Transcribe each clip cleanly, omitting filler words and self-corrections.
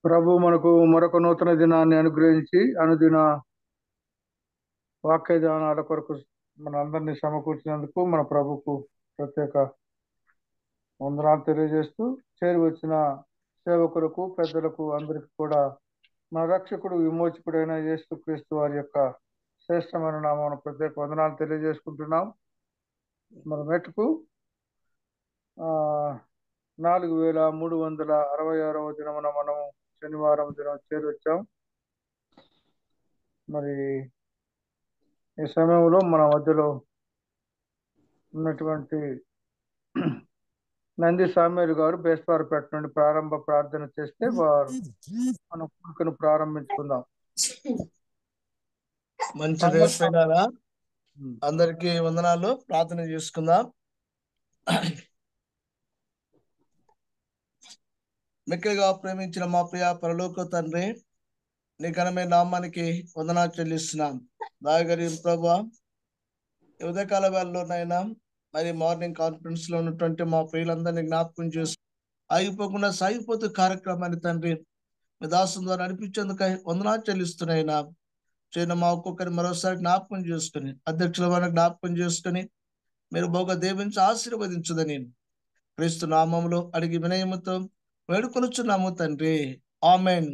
ప్రభు మనకు మరొక నూతన దినాన్ని అనుగ్రహించి అనుదిన వాక్య ధ్యానాల కొరకు మన అందరినీ సమకూర్చినందుకు మన ప్రభుకు ప్రత్యేక వందనాలు తెలియజేస్తూ చేరి వచ్చిన సేవకులకు పెద్దలకు అందరికి కూడా మన రక్షకుడు విమోచకుడైన యేసుక్రీస్తు వారి యొక్క శ్రేష్టమైన నామమున ప్రత్యేక వందనాలు తెలియజేసుకుంటున్నాం. మన మెట్టుకు 4366వ దినమున మనం శనివారం దినం చేరి వచ్చాం. మరి ఈ సమయంలో మన మధ్యలో ఉన్నటువంటి నంది సామ్యూల్ గారు బేస్తవారపేట నుండి ప్రారంభ ప్రార్థన చేస్తే వారు మన కూడికను ప్రారంభించుకుందాం. మంచి దేశమైనారా అందరికీ వందనాలు. ప్రార్థన చేసుకుందాం. మిక్కగా ప్రేమించిన మా ప్రియ పరలోక తండ్రి, నీ ఘనమైన నామానికి వందనాలు చెల్లిస్తున్నాం. దాయగరి ప్రభా, ఉదయకాల వేళలోనైనా మరి మార్నింగ్ కాన్ఫరెన్స్ లో ఉన్నటువంటి మా ప్రియులందరినీ జ్ఞాపకం చేసి ఆగిపోకుండా సాగిపోతూ కార్యక్రమాన్ని తండ్రి మీ దాసం ద్వారా నడిపించేందుకై వందనాలు చెల్లిస్తున్నాయినా చేయన మా ఒక్కొక్కరి మరోసారి జ్ఞాపకం చేసుకుని అధ్యక్షుల వారిని జ్ఞాపకం చేసుకుని మీరు బహుగా దీవించి ఆశీర్వదించదని క్రీస్తు నామములో అడిగి వినయముతో వేడుకొనుచున్నాము తండ్రి. ఆమెన్.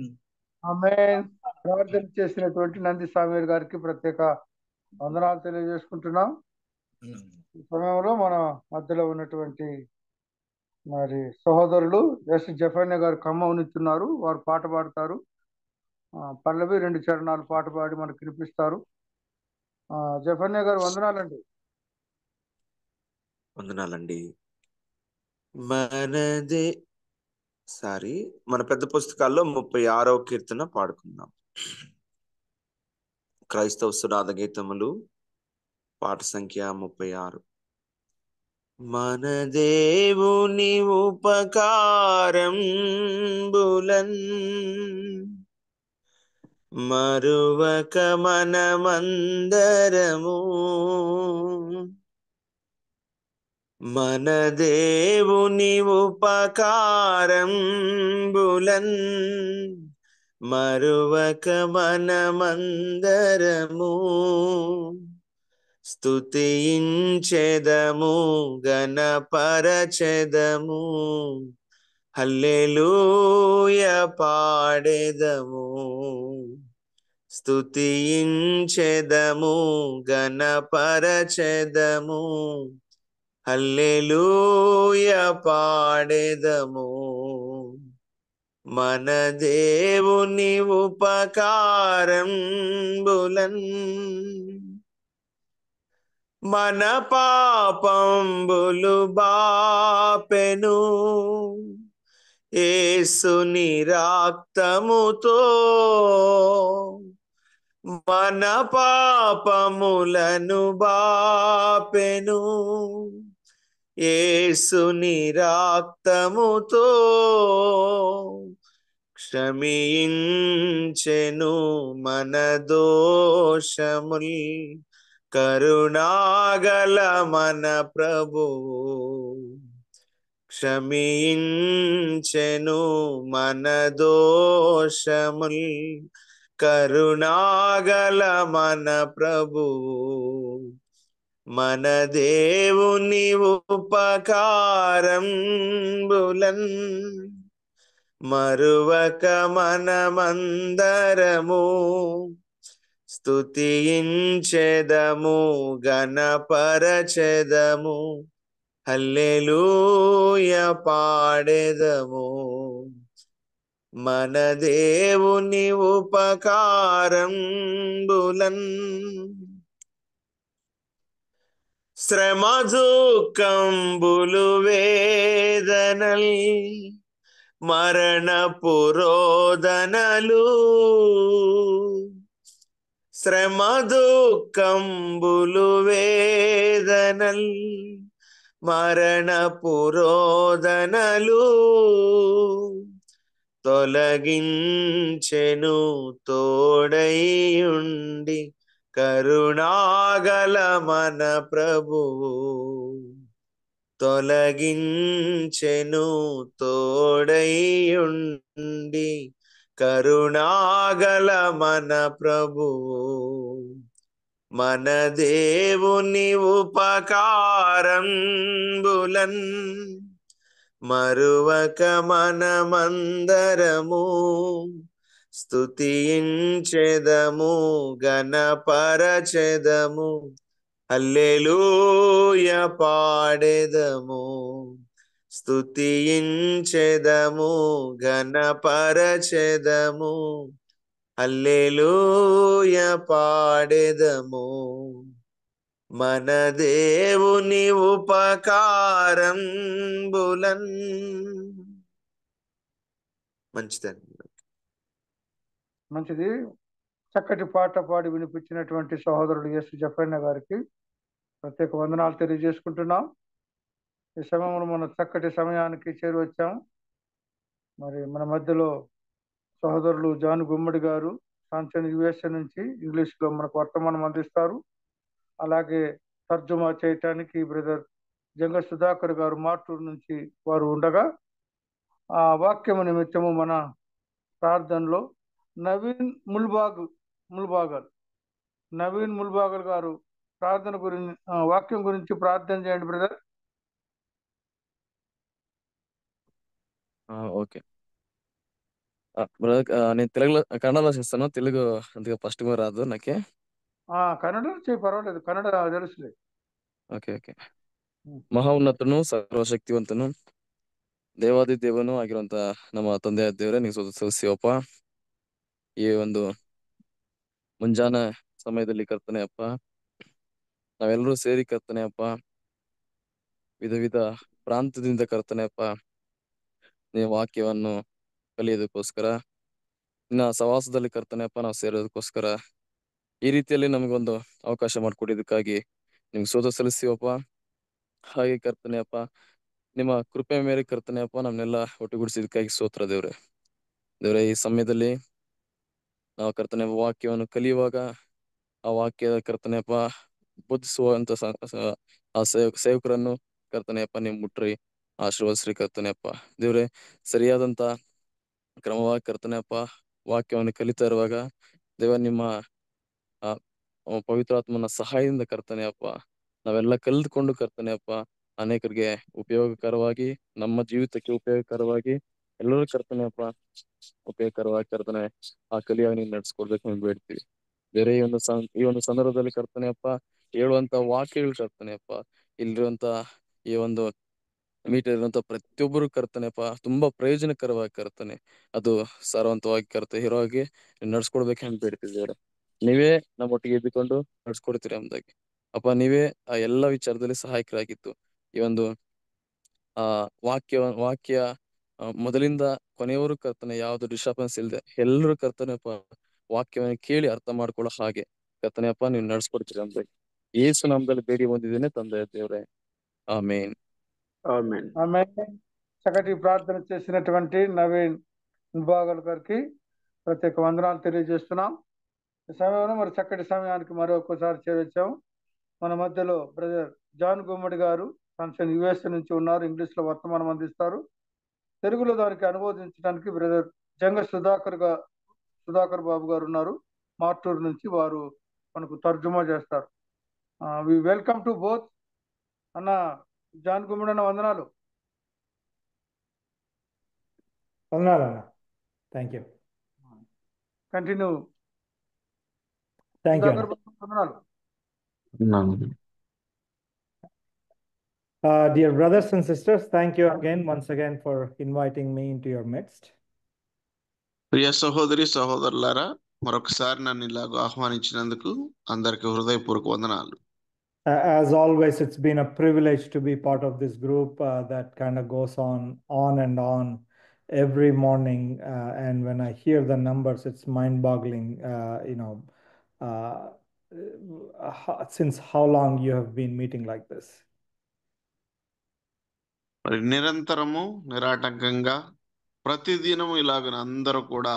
ఆమేన్. ప్రార్థన చేసినటువంటి నంది సామ్యూల్ గారికి ప్రత్యేక వందనాలు తెలియజేసుకుంటున్నాం. ఈ సమయంలో మన మధ్యలో ఉన్నటువంటి మరి సహోదరులు ఎస్ జఫన్య గారు ఖమ్మం నుంచి ఉన్నారు. వారు పాట పాడతారు. పల్లవి 2 చరణాలు పాట పాడి మనకు వినిపిస్తారు. జఫన్య గారు వందనాలండి. వందనాలండి. మన పెద్ద పుస్తకాల్లో 36వ కీర్తన పాడుకుందాం. క్రైస్తవ సునాద గీతములు పాట సంఖ్య 36. మన దేవుని ఉపకారంబులన్ మరువక మనమందరము, మన దేవుని ఉపకారంబులన్ మరువక మనమందరము, స్తుతించెదము గణపరచెదము, హల్లెలూయా పాడెదము. స్తుతించెదము గణపరచెదము, హల్లెలూయా పాడెదము. మన దేవుని ఉపకారంబులన్ మన పాపంబులు బాపెను, యేసుని రక్తముతో మన పాపములను బాపెను, యేసుని రక్తముతో క్షమించెను మన దోషముల్, కరుణాగల మన ప్రభువు క్షమించెను మన దోషముల్, కరుణాగల మన ప్రభువు. మన దేవుని ఉపకారంబులన్ మరువక మనమందరము, స్తుతించెదము గణపరచెదము, హల్లెలూయా పాడెదము. మన దేవుని ఉపకారంబులన్ శ్రమ దుఃఖంబులు వేదనల్ మరణపు రోదనలు, శ్రమ దుఃఖంబులు వేదనల్ మరణపు రోదనలు, తొలగించెను తోడైయుండి కరుణాగల మన ప్రభువు, తొలగించెను తోడైయుండి కరుణాగల మన ప్రభువు మన దేవుని ఉపకారంబులన్ మరువక మనమందరము స్తుతించెదము గణపరచెదము హల్లెలూయా పాడెదము స్తుతించెదము గణపరచెదము హల్లెలూయా పాడెదము మన దేవుని ఉపకారంబులన్. మంచిదండి. మంచిది. చక్కటి పాట పాడి వినిపించినటువంటి సహోదరుడు యేసు జఫన్న గారికి ప్రత్యేక వందనాలు తెలియజేసుకుంటున్నాం. ఈ సమయంలో మన చక్కటి సమయానికి చేరువచ్చాం. మరి మన మధ్యలో సహోదరులు జాన్ గుమ్మడి గారు సాంసన్ యుఎస్ఏ నుంచి ఇంగ్లీష్లో మనకు వర్తమానం అందిస్తారు. అలాగే తర్జుమా చేయటానికి బ్రదర్ జంగ సుధాకర్ గారు మార్టూరు నుంచి వారు ఉండగా, ఆ వాక్యము నిమిత్తము మన ప్రార్థనలో నవీన్ ముల్బాగల్ గారు ప్రార్థన గురించి వాక్యం గురించి ప్రార్థన చేయండి బ్రదర్. ఓకే బ్రదర్, నేను కన్నడలో చేస్తాను. తెలుగు అంతగా ఫస్ట్గా రాదు నాకే. కన్నడ చేయి, పర్వాలేదు, కన్నడ తెలుసులే. ಓಕೆ ಓಕೆ ಮಹಾ ಉನ್ನತನು ಸರ್ವಶಕ್ತಿವಂತನು ದೇವಾದಿ ದೇವನು ಆಗಿರುವಂತ ನಮ್ಮ ತಂದೆಯ ದೇವರೇ, ನೀವು ಸಲ್ಲಿಸಿವಪ್ಪ ಈ ಒಂದು ಮುಂಜಾನೆ ಸಮಯದಲ್ಲಿ ಕರ್ತನೆ ಅಪ್ಪ, ನಾವೆಲ್ಲರೂ ಸೇರಿ ಕರ್ತನೆ ಅಪ್ಪ, ವಿಧ ವಿಧ ಪ್ರಾಂತದಿಂದ ಕರ್ತನೆ ಅಪ್ಪ, ನೀವು ವಾಕ್ಯವನ್ನು ಕಲಿಯೋದಕ್ಕೋಸ್ಕರ, ನಿನ್ನ ಸವಾಸದಲ್ಲಿ ಕರ್ತನೆ ಅಪ್ಪ ನಾವು ಸೇರೋದಕ್ಕೋಸ್ಕರ ಈ ರೀತಿಯಲ್ಲಿ ನಮಗೊಂದು ಅವಕಾಶ ಮಾಡಿಕೊಟ್ಟಿದ್ದಕ್ಕಾಗಿ ನಿಮ್ಗೆ ಸ್ತೋತ್ರ ಸಲ್ಲಿಸ್ತೀವಪ್ಪ. ಹಾಗೆ ಕರ್ತನೆ ಅಪ್ಪ, ನಿಮ್ಮ ಕೃಪೆ ಮೇರೆ ಕರ್ತನೆ ಅಪ್ಪ ನಮ್ನೆಲ್ಲ ಒಟ್ಟುಗೂಡಿಸಿದಕ್ಕಾಗಿ ಸ್ತೋತ್ರ ದೇವ್ರೆ. ಈ ಸಮಯದಲ್ಲಿ ನಾವು ಕರ್ತನೆ ವಾಕ್ಯವನ್ನು ಕಲಿಯುವಾಗ ಆ ವಾಕ್ಯದ ಕರ್ತನೆಯಪ್ಪ ಬೋಧಿಸುವಂತ ಆ ಸೇವಕರನ್ನು ಕರ್ತನೆಯಪ್ಪ ನೀವು ಮುಟ್ರಿ ಆಶೀರ್ವದಿಸ್ರಿ ಕರ್ತನೆಯಪ್ಪ ದೇವ್ರೆ. ಸರಿಯಾದಂತ ಕ್ರಮವಾಗಿ ಕರ್ತನೆಯಪ್ಪ ವಾಕ್ಯವನ್ನು ಕಲಿತಾ ಇರುವಾಗ ದೇವ ನಿಮ್ಮ ಆ ಪವಿತ್ರಾತ್ಮನ ಸಹಾಯದಿಂದ ಕರ್ತನೆಯಪ್ಪ ನಾವೆಲ್ಲ ಕಲಿದುಕೊಂಡು ಕರ್ತನೆಯಪ್ಪ ಅನೇಕರಿಗೆ ಉಪಯೋಗಕರವಾಗಿ, ನಮ್ಮ ಜೀವಿತಕ್ಕೆ ಉಪಯೋಗಕರವಾಗಿ, ಎಲ್ಲರೂ ಕರ್ತನೆಯಪ್ಪ ಉಪಯೋಗಕರವಾಗಿ ಕರ್ತನೆ ಆ ಕಲಿಯಾಗಿ ನೀವು ನಡ್ಸ್ಕೊಡ್ಬೇಕು ಅಂತ ಬೇಡ್ತೀವಿ. ಬೇರೆ ಈ ಒಂದು ಸಂದರ್ಭದಲ್ಲಿ ಕರ್ತನೆಯಪ್ಪ ಹೇಳುವಂತ ವಾಕ್ಯಗಳು ಕರ್ತನೆಯಪ್ಪ ಇಲ್ಲಿರುವಂತ ಈ ಒಂದು ಮೀಟರ್ ಇರುವಂತ ಪ್ರತಿಯೊಬ್ಬರು ಕರ್ತನೆಯಪ್ಪ ತುಂಬಾ ಪ್ರಯೋಜನಕರವಾಗಿ ಕರ್ತನೆ ಅದು ಸಾರವಂತವಾಗಿ ಹೀರೋಗಿ ನಡ್ಸ್ಕೊಡ್ಬೇಕಂತ ಬೇಡ್ತಿದ್ದೇವೆ. ನೀವೇ ನಮ್ಮೊಟ್ಟಿಗೆ ಇದ್ದುಕೊಂಡು ನಡ್ಸ್ಕೊಡ್ತೀರಿ ಅಂದಾಗಿ ಅಪ್ಪ, ನೀವೇ ಆ ಎಲ್ಲಾ ವಿಚಾರದಲ್ಲಿ ಸಹಾಯಕರಾಗಿತ್ತು. ಈ ಒಂದು ವಾಕ್ಯ ಮೊದಲಿಂದ ಕೊನೆಯವರು ಕರ್ತನೆ ಯಾವ್ದು ಡಿಸ್ಟರ್ಬೆನ್ಸ್ ಇಲ್ಲದೆ ಎಲ್ಲರೂ ಕರ್ತನೆಯಪ್ಪ ವಾಕ್ಯವನ್ನು ಕೇಳಿ ಅರ್ಥ ಮಾಡ್ಕೊಳ್ಳೋ ಹಾಗೆ ಕರ್ತನೆಯಪ್ಪ ನೀವು ನಡ್ಸ್ಕೊಡ್ತೀರಿ ಅಂತ ಯೇಸು ನಾಮದಲ್ಲಿ ಬೇಡಿ ಹೊಂದಿದ್ದೇನೆ ತಂದೆ ದೇವ್ರೆ, ಆಮೇನ್. చక్కటి ప్రార్థన చేసినటువంటి నవీన్ ముల్బాగల్ గారికి ప్రత్యేక వందనాలు తెలియజేస్తున్నాం. ఈ సమయంలో మరి చక్కటి సమయానికి మరొకసారి చేరొచ్చాం. మన మధ్యలో బ్రదర్ జాన్ గుమ్మడి గారు సాంసన్ యుఎస్ఏ నుంచి ఉన్నారు. ఇంగ్లీష్లో వర్తమానం అందిస్తారు. తెలుగులో దానికి అనువదించడానికి బ్రదర్ జంగ సుధాకర్ బాబు గారు ఉన్నారు. మార్టూరు నుంచి వారు మనకు తర్జుమా చేస్తారు. We welcome to both. అన్న జాన్ గుమ్మడి అన్న వందనాలు. వందనాలు అన్న. Thank you. Continue. Thank you. వందనాలు. Dear brothers and sisters, thank you once again for inviting me into your midst. ప్రియ సహోదరి సహోదరులారా, మరొకసారి నన్ను ఇలాగ ఆహ్వానించినందుకు అందరికి హృదయపూర్వక వందనాలు. As always, it's been a privilege to be part of this group that kind of goes on and on every morning, and when I hear the numbers, it's mind-boggling. Since how long you have been meeting like this? మరి నిరంతరము నిరాటంకంగా ప్రతిదినము ఇలాగ అందరూ కూడా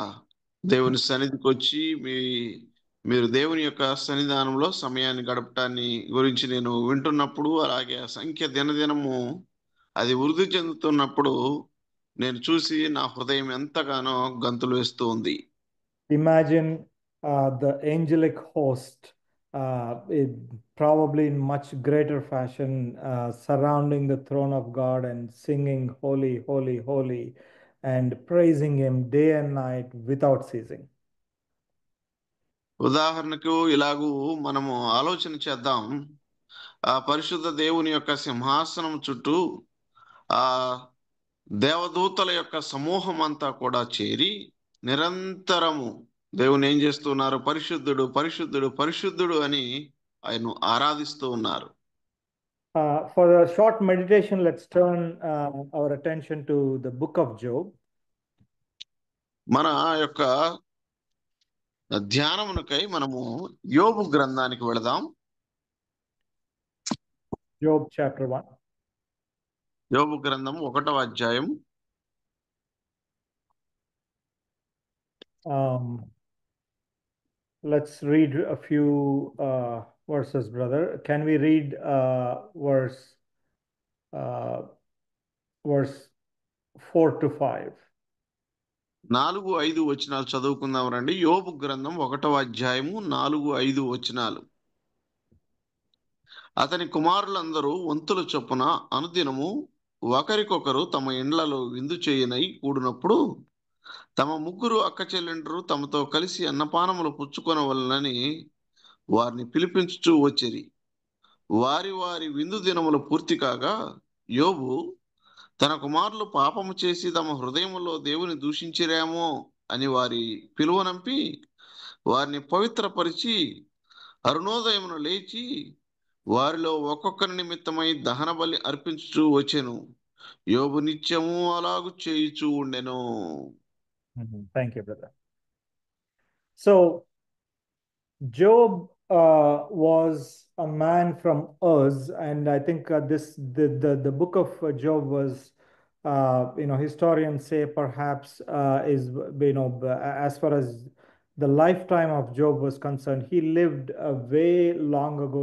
దేవుని సన్నిధికి వచ్చి మీరు దేవుని యొక్క సన్నిధానంలో సమయాన్ని గడపటాన్ని గురించి నేను వింటున్నప్పుడు, అలాగే ఆ సంఖ్య దినదినము అది వృద్ధి చెందుతున్నప్పుడు నేను చూసి నా హృదయం ఎంతగానో గంతులు వేస్తూ ఉంది. Imagine the angelic host, probably in much greater fashion, surrounding the throne of God and singing, Holy, Holy, Holy, and praising Him day and night without ceasing. ఉదాహరణకు ఇలాగూ మనము ఆలోచన చేద్దాం. ఆ పరిశుద్ధ దేవుని యొక్క సింహాసనం చుట్టూ ఆ దేవదూతల యొక్క సమూహం అంతా కూడా చేరి నిరంతరము దేవుని ఏం చేస్తున్నారు? పరిశుద్ధుడు, పరిశుద్ధుడు, పరిశుద్ధుడు అని ఆయన్ను ఆరాధిస్తూ ఉన్నారు. For a short meditation, let's turn our attention to the book of Job. మన యొక్క ధ్యానమునకై మనము యోబు గ్రంథానికి వెళదాం. Job chapter 1. యోబు గ్రంథం 1వ అధ్యాయం. Let's read a few verses, brother. Can we read verse 4 to 5? 4-5 వచనాలు చదువుకుందాం రండి. యోబు గ్రంథం 1వ అధ్యాయము 4-5 వచనాలు. అతని కుమారులందరూ వంతుల చొప్పున అనుదినము ఒకరికొకరు తమ ఇండ్లలో విందు చేయనై కూడినప్పుడు తమ ముగ్గురు అక్క చెల్లెండ్రు తమతో కలిసి అన్నపానములు పుచ్చుకొనవలనని వారిని పిలిపించుచూ వచ్చిరి. వారి వారి విందు దినములు పూర్తి కాగా యోబు తన కుమారులు పాపము చేసి తమ హృదయములో దేవుని దూషించిరేమో అని వారి పిలువనంపి వారిని పవిత్రపరిచి అరుణోదయమును లేచి వారిలో ఒక్కొక్కరి నిమిత్తమై దహన బలి అర్పించుచూ వచ్చెను. యోబు నిత్యము అలాగు చేయుచూ ఉండెను. Thank you, brother. So Job was a man from Uz, and I think the book of Job was, historians say perhaps is, as far as the lifetime of Job was concerned, he lived way long ago,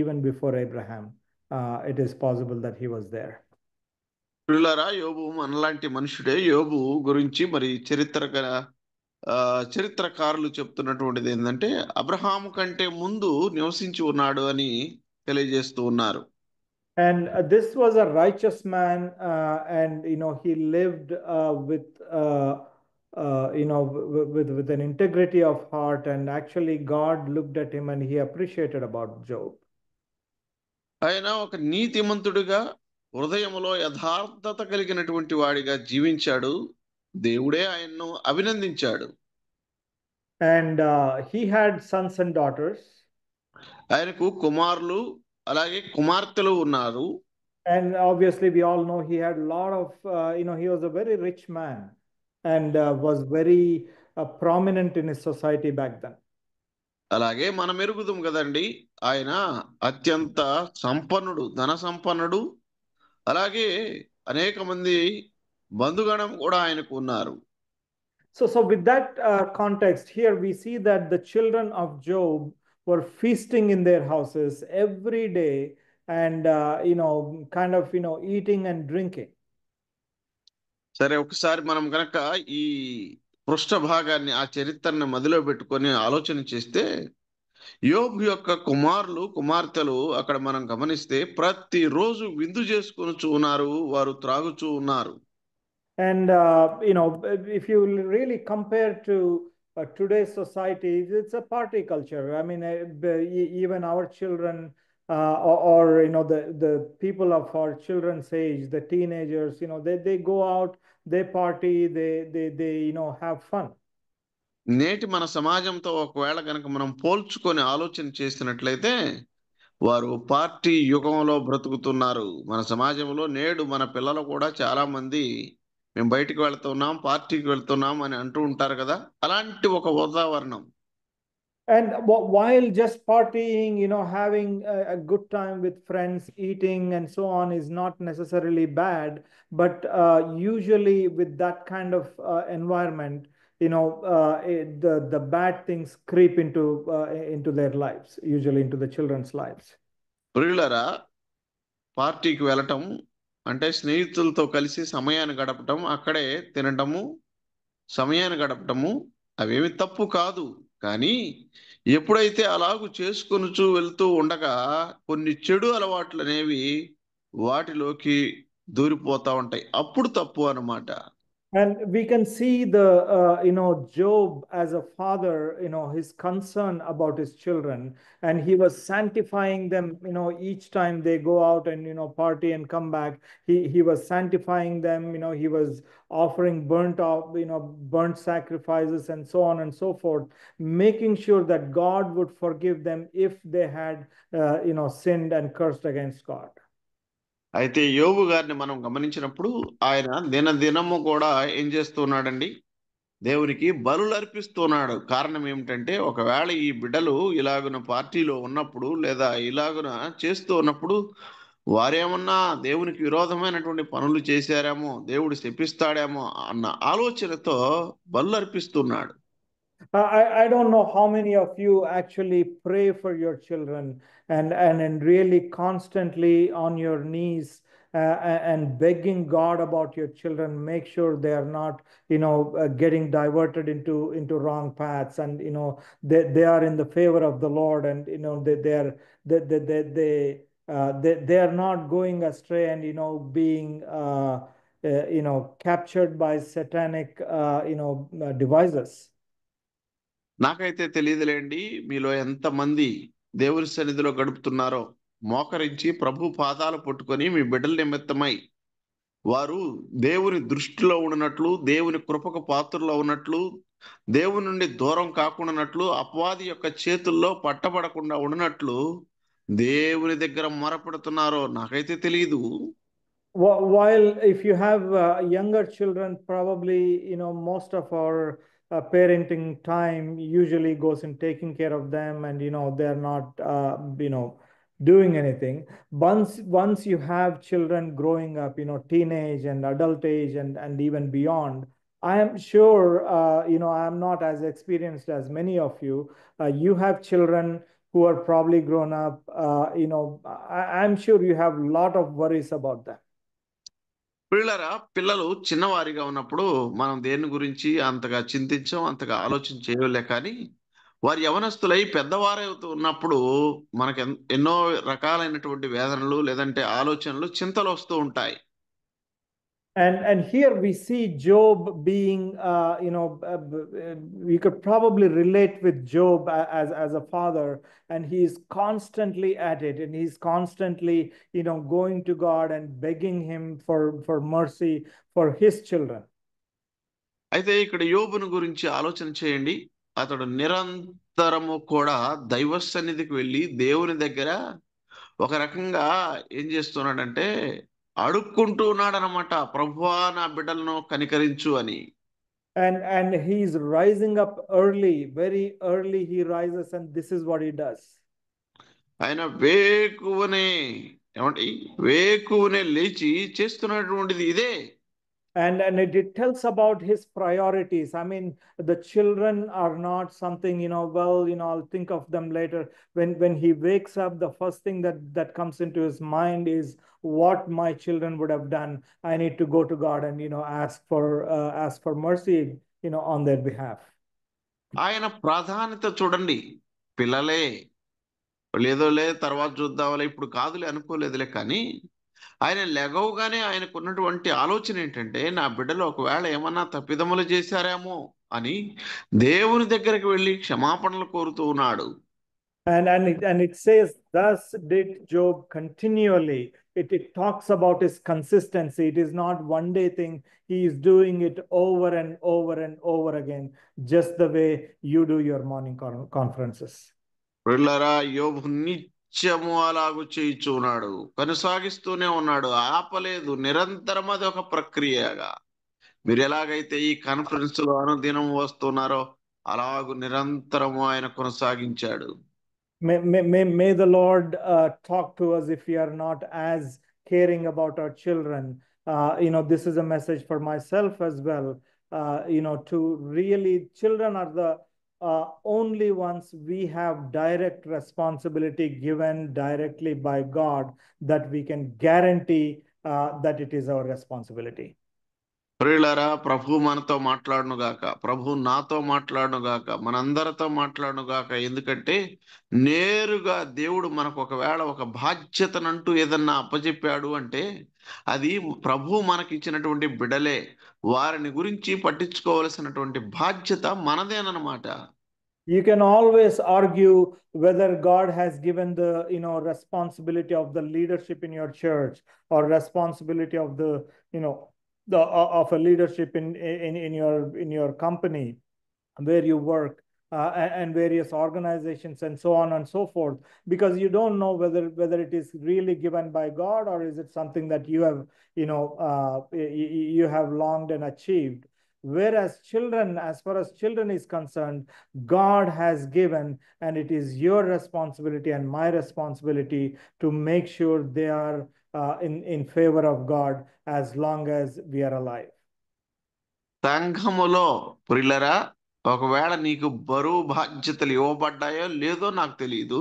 even before Abraham. It is possible that he was there. పిల్లరా, యోబు మనలాంటి మనుషుడే. యోబు గురించి మరి చరిత్రకారులు చెప్తున్నటువంటిది ఏంటంటే అబ్రహాము కంటే ముందు నివసించి ఉన్నాడు అని తెలియజేస్తూ ఉన్నారు. And this was a righteous man, and he lived with an integrity of heart, and actually God looked at him and he appreciated about Job. ఆయన ఒక నీతిమంతుడిగా హృదయములో యథార్థత కలిగినటువంటి వాడిగా జీవించాడు. దేవుడే ఆయన్ను అభినందించాడు. And he had sons and daughters. ఆయనకు కుమారులు అలాగే కుమార్తెలు ఉన్నారు. And obviously we all know he had a lot of he was a very rich man and was very prominent in his society back then. అలాగే మనం ఎరుగుదాం కదండి, ఆయన అత్యంత సంపన్నుడు, ధన సంపన్నుడు. అలాగే అనేక మంది బంధుగణం కూడా ఆయనకు ఉన్నారు. So with that context here, we see that the children of Job were feasting in their houses every day and eating and drinking. సరే, ఒకసారి మనం కనుక ఈ పృష్ఠభాగాన్ని, ఆ చరిత్రను మదిలో పెట్టుకొని ఆలోచన చేస్తే యోబు యొక్క కుమారులు కుమార్తెలు అక్కడ మనం గమనిస్తే ప్రతిరోజు విందు చేసుకొనుచూ ఉన్నారు, వారు త్రాగుచూ ఉన్నారు. And if you really compare to today's society, it's a party culture. I mean, even our children or the people of our children's age, the teenagers, they go out, they party, they have fun. నేటి మన సమాజంతో ఒకవేళ కనుక మనం పోల్చుకొని ఆలోచన చేసినట్లయితే వారు party యుగంలో బ్రతుకుతున్నారు. మన సమాజంలో నేడు మన పిల్లలు కూడా చాలా మంది మేము బయటికి వెళ్తున్నాం, పార్టీకి వెళ్తున్నాం అని అంటూ ఉంటారు కదా, అలాంటి ఒక వాతావరణం. And while just partying, having a good time with friends, eating and so on is not necessarily bad, but usually with that kind of environment, the bad things creep into their lives, usually into the children's lives. ప్రియులరా, పార్టీకి వెళ్ళటం అంటే స్నేహితులతో కలిసి సమయాన్ని గడపటం, అక్కడే తినటము, సమయాన్ని గడపటము అవేమి తప్పు కాదు. కానీ ఎప్పుడైతే అలాగూ చేసుకొనుచూ వెళ్తూ ఉండగా కొన్ని చెడు అలవాట్లు అనేవి వాటిలోకి దూరిపోతా ఉంటాయి, అప్పుడు తప్పు అన్నమాట. And we can see the, Job as a father, his concern about his children, and he was sanctifying them, each time they go out and, party and come back. He was sanctifying them, he was offering burnt sacrifices and so on and so forth, making sure that God would forgive them if they had, sinned and cursed against God. అయితే యోబు గారిని మనం గమనించినప్పుడు ఆయన దినదినము కూడా ఏం చేస్తున్నాడండి, దేవునికి బలులు అర్పిస్తున్నాడు. కారణం ఏమిటంటే, ఒకవేళ ఈ బిడ్డలు ఇలాగున పార్టీలో ఉన్నప్పుడు లేదా ఇలాగున చేస్తూ ఉన్నప్పుడు వారేమన్నా దేవునికి విరోధమైనటువంటి పనులు చేశారేమో, దేవుడు శపిస్తాడేమో అన్న ఆలోచనతో బలు అర్పిస్తున్నాడు. I don't know how many of you actually pray for your children and really constantly on your knees and begging God about your children, make sure they are not, getting diverted into wrong paths, and they are in the favor of the Lord, and they are not going astray and being captured by satanic devices. నాకైతే తెలియదులేండి మీలో ఎంతమంది దేవుని సన్నిధిలో గడుపుతున్నారో. మోకరించి ప్రభు పాదాలు పట్టుకొని మీ బిడ్డల నిమిత్తమై వారు దేవుని దృష్టిలో ఉన్నట్లు, దేవుని కృపకు పాత్రలో ఉన్నట్లు, దేవుని నుండి దూరం కాకుండానట్లు, అపవాది యొక్క చేతుల్లో పట్టబడకుండా ఉన్నట్లు దేవుని దగ్గర మొరపెడుతున్నారో నాకైతే తెలియదు. While if you have younger children, probably most of our parenting time usually goes in taking care of them, and they're not doing anything. Once you have children growing up, teenage and adult age and even beyond, I am sure I am not as experienced as many of you. You have children who are probably grown up. I'm sure you have a lot of worries about them. పిల్లలు చిన్నవారిగా ఉన్నప్పుడు మనం దేని గురించి అంతగా చింతించాం, అంతగా ఆలోచన చేయలే. కానీ వారు యవనస్తులై పెద్దవారవుతూ ఉన్నప్పుడు మనకు ఎన్నో రకాలైనటువంటి వేదనలు లేదంటే ఆలోచనలు, చింతలు వస్తూ ఉంటాయి. And here we see Job being, we could probably relate with Job as a father, and he is constantly at it, and he's constantly, going to God and begging him for mercy for his children. అయితే ఇక్కడ యోబును గురించి ఆలోచన చేయండి. అతడు నిరంతరము కూడా దైవ సన్నిధికి వెళ్ళి దేవుని దగ్గర ఒక రకంగా ఏం చేస్తున్నాడంటే అడుక్కుంటూ ఉన్నాడనమాట, ప్రభువా నా బిడ్డలను కనికరించు అని. And he's rising up early, very early he rises, and this is what he does. ఆయన వేకువనే లేచి చేస్తున్నటువంటిది ఇదే. And it tells about his priorities. I mean, the children are not something, I'll think of them later. When he wakes up, the first thing that comes into his mind is what my children would have done. I need to go to God and, ask for mercy, on their behalf. ఆయన ప్రాధాన్యత చూడండి, పిల్లలే లేదోలే తర్వాత చూద్దాంలే ఇప్పుడు కాదులే అనుకోలేదులే. కానీ ఆయన లెగవగానే ఆయనకున్నటువంటి ఆలోచన ఏంటంటే, నా బిడ్డలు ఒకవేళ ఏమన్నా తప్పిదములు చేశారేమో అని దేవుని దగ్గరికి వెళ్ళి క్షమాపణలు కోరుతూ ఉన్నాడు. And it says, thus did Job continually. It talks about his consistency. It is not one day thing. He is doing it over and over and over again, just the way you do your morning conferences. పిల్లరా, యోబు నిత్యము అలాగు చేయిచూ ఉన్నాడు, కొనసాగిస్తూనే ఉన్నాడు, ఆపలేదు. నిరంతరం అది ఒక ప్రక్రియగా. మీరు ఎలాగైతే ఈ కాన్ఫరెన్స్ లో అనుదినం వస్తున్నారో అలాగు నిరంతరము ఆయన కొనసాగించాడు. May the Lord talk to us if we are not as caring about our children. This is a message for myself as well. To really, children are the only ones we have direct responsibility given directly by God, that we can guarantee that it is our responsibility. ప్రియులారా, ప్రభు మనతో మాట్లాడును గాక, ప్రభు నాతో మాట్లాడును గాక, మనందరితో మాట్లాడును గాక. ఎందుకంటే నేరుగా దేవుడు మనకు ఒకవేళ ఒక బాధ్యతనంటూ ఏదన్నా అప్పచెప్పాడు అంటే అది ప్రభు మనకి ఇచ్చినటువంటి బిడలే. వారిని గురించి పట్టించుకోవలసినటువంటి బాధ్యత మనదేనమాట. You can always argue whether God has given the responsibility of the leadership in your church or responsibility of the of a leadership in your company where you work, and various organizations and so on and so forth, because you don't know whether it is really given by God or is it something that you have you have longed and achieved. Whereas children, as far as children is concerned, God has given, and it is your responsibility and my responsibility to make sure they are in favor of God as long as we are alive. సంఘములో ప్రియులరా, ఒకవేళ నీకు బరువు బాధ్యతలు ఇవ్వబడ్డాయో లేదో నాకు తెలియదు.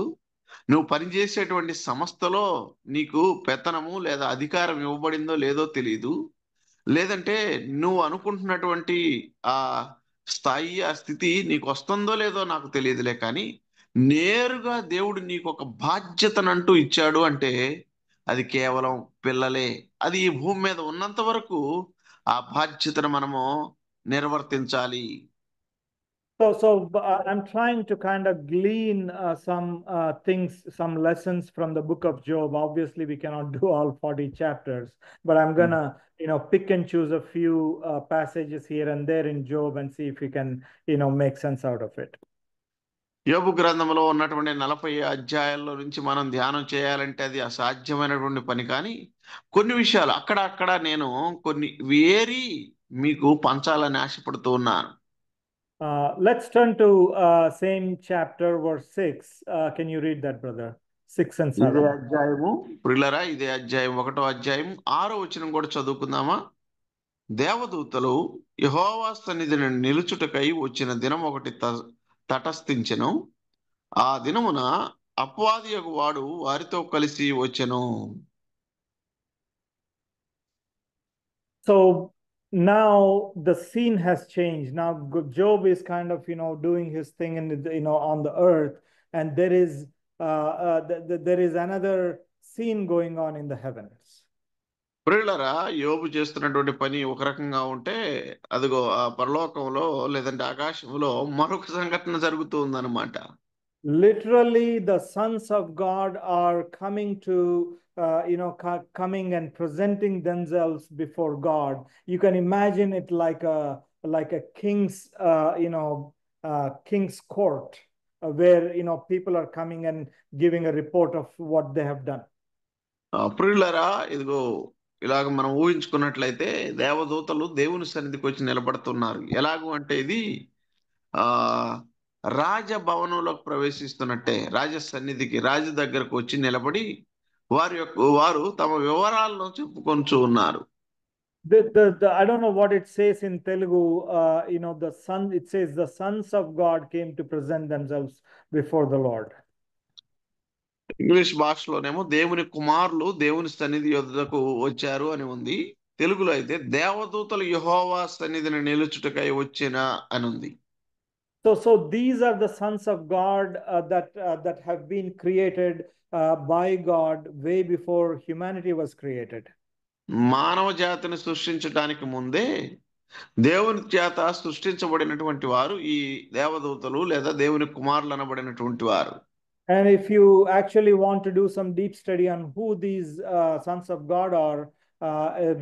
నువ్వు పనిచేసేటువంటి సంస్థలో నీకు పెత్తనము లేదా అధికారం ఇవ్వబడిందో లేదో తెలియదు. లేదంటే నువ్వు అనుకుంటున్నటువంటి ఆ స్థాయి, ఆ స్థితి నీకు వస్తుందో లేదో నాకు తెలియదులే, కానీ నేరుగా దేవుడు నీకు ఒక బాధ్యతనంటూ ఇచ్చాడు అంటే అది కేవలం పిల్లలే. అది ఈ భూమి మీద ఉన్నంత వరకు ఆ బాధ్యతను మనము నిర్వర్తించాలి. So I'm trying to kind of glean some things, some lessons from the book of Job. Obviously, we cannot do all 40 chapters, but I'm gonna, pick and choose a few passages here and there in Job and see if we can, make sense out of it. యోబు గ్రంథంలో ఉన్నటువంటి 40 అధ్యాయాల్లో నుంచి మనం ధ్యానం చేయాలంటే అది అసాధ్యమైనటువంటి పని. కానీ కొన్ని విషయాలు అక్కడ నేను కొన్ని వేరి మీకు పంచాలని ఆశపడుతూ ఉన్నాను. Let's turn to same chapter, verse 6. Can you read that, brother? 6 and 7. ఇదే అధ్యాయము ప్రియులరా, ఇదే అధ్యాయం 1వ అధ్యాయం 6వ వచనం కూడా చదువుకుందామా? దేవదూతలు యెహోవా సన్నిధిని నిలుచుటకై వచ్చిన దినం ఒకటి తటస్థించెను. ఆ దినమున అపవాదియగు వాడు వారితో కలిసి వచ్చెను. So now the scene has changed. Now Job is kind of doing his thing in on the earth, and there is another scene going on in the heavens. ప్రియులరా, యోబు చేస్తున్నటువంటి పని ఒక రకంగా ఉంటే అదిగో ఆ పరలోకంలో లేదంటే ఆకాశంలో మరొక సంఘటన జరుగుతూ ఉందన్నమాట. Literally, the sons of God are coming to coming and presenting themselves before God. You can imagine it like a king's king's court, where people are coming and giving a report of what they have done. ప్రియులరా, ఇదిగో ఇలాగ మనం ఊహించుకున్నట్లయితే దేవదూతలు దేవుని సన్నిధికి వచ్చి నిలబడుతున్నారు. ఎలాగూ అంటే ఇది రాజభవనంలోకి ప్రవేశిస్తున్నట్టే, రాజ సన్నిధికి, రాజు దగ్గరకు వచ్చి నిలబడి వారు తమ వివరాలను చెప్పుకొంచు ఉన్నారు. I don't know what it says in Telugu. It says the sons of God came to present themselves before the Lord. English భాషలోనేమో దేవుని కుమారులు దేవుని సన్నిధి యొద్దకు వచ్చారు అని ఉంది. తెలుగులో అయితే దేవదూతలు యెహోవా సన్నిధిని నిలుచుటకై వచ్చిన అని ఉంది. So these are the sons of God that have been created by God way before humanity was created. మానవ జాతిని సృష్టించడానికి ముందే దేవుని చేత సృష్టించబడినటువంటి వారు ఈ దేవదూతలు లేదా దేవుని కుమారులు అనబడినటువంటి వారు. And if you actually want to do some deep study on who these sons of God are,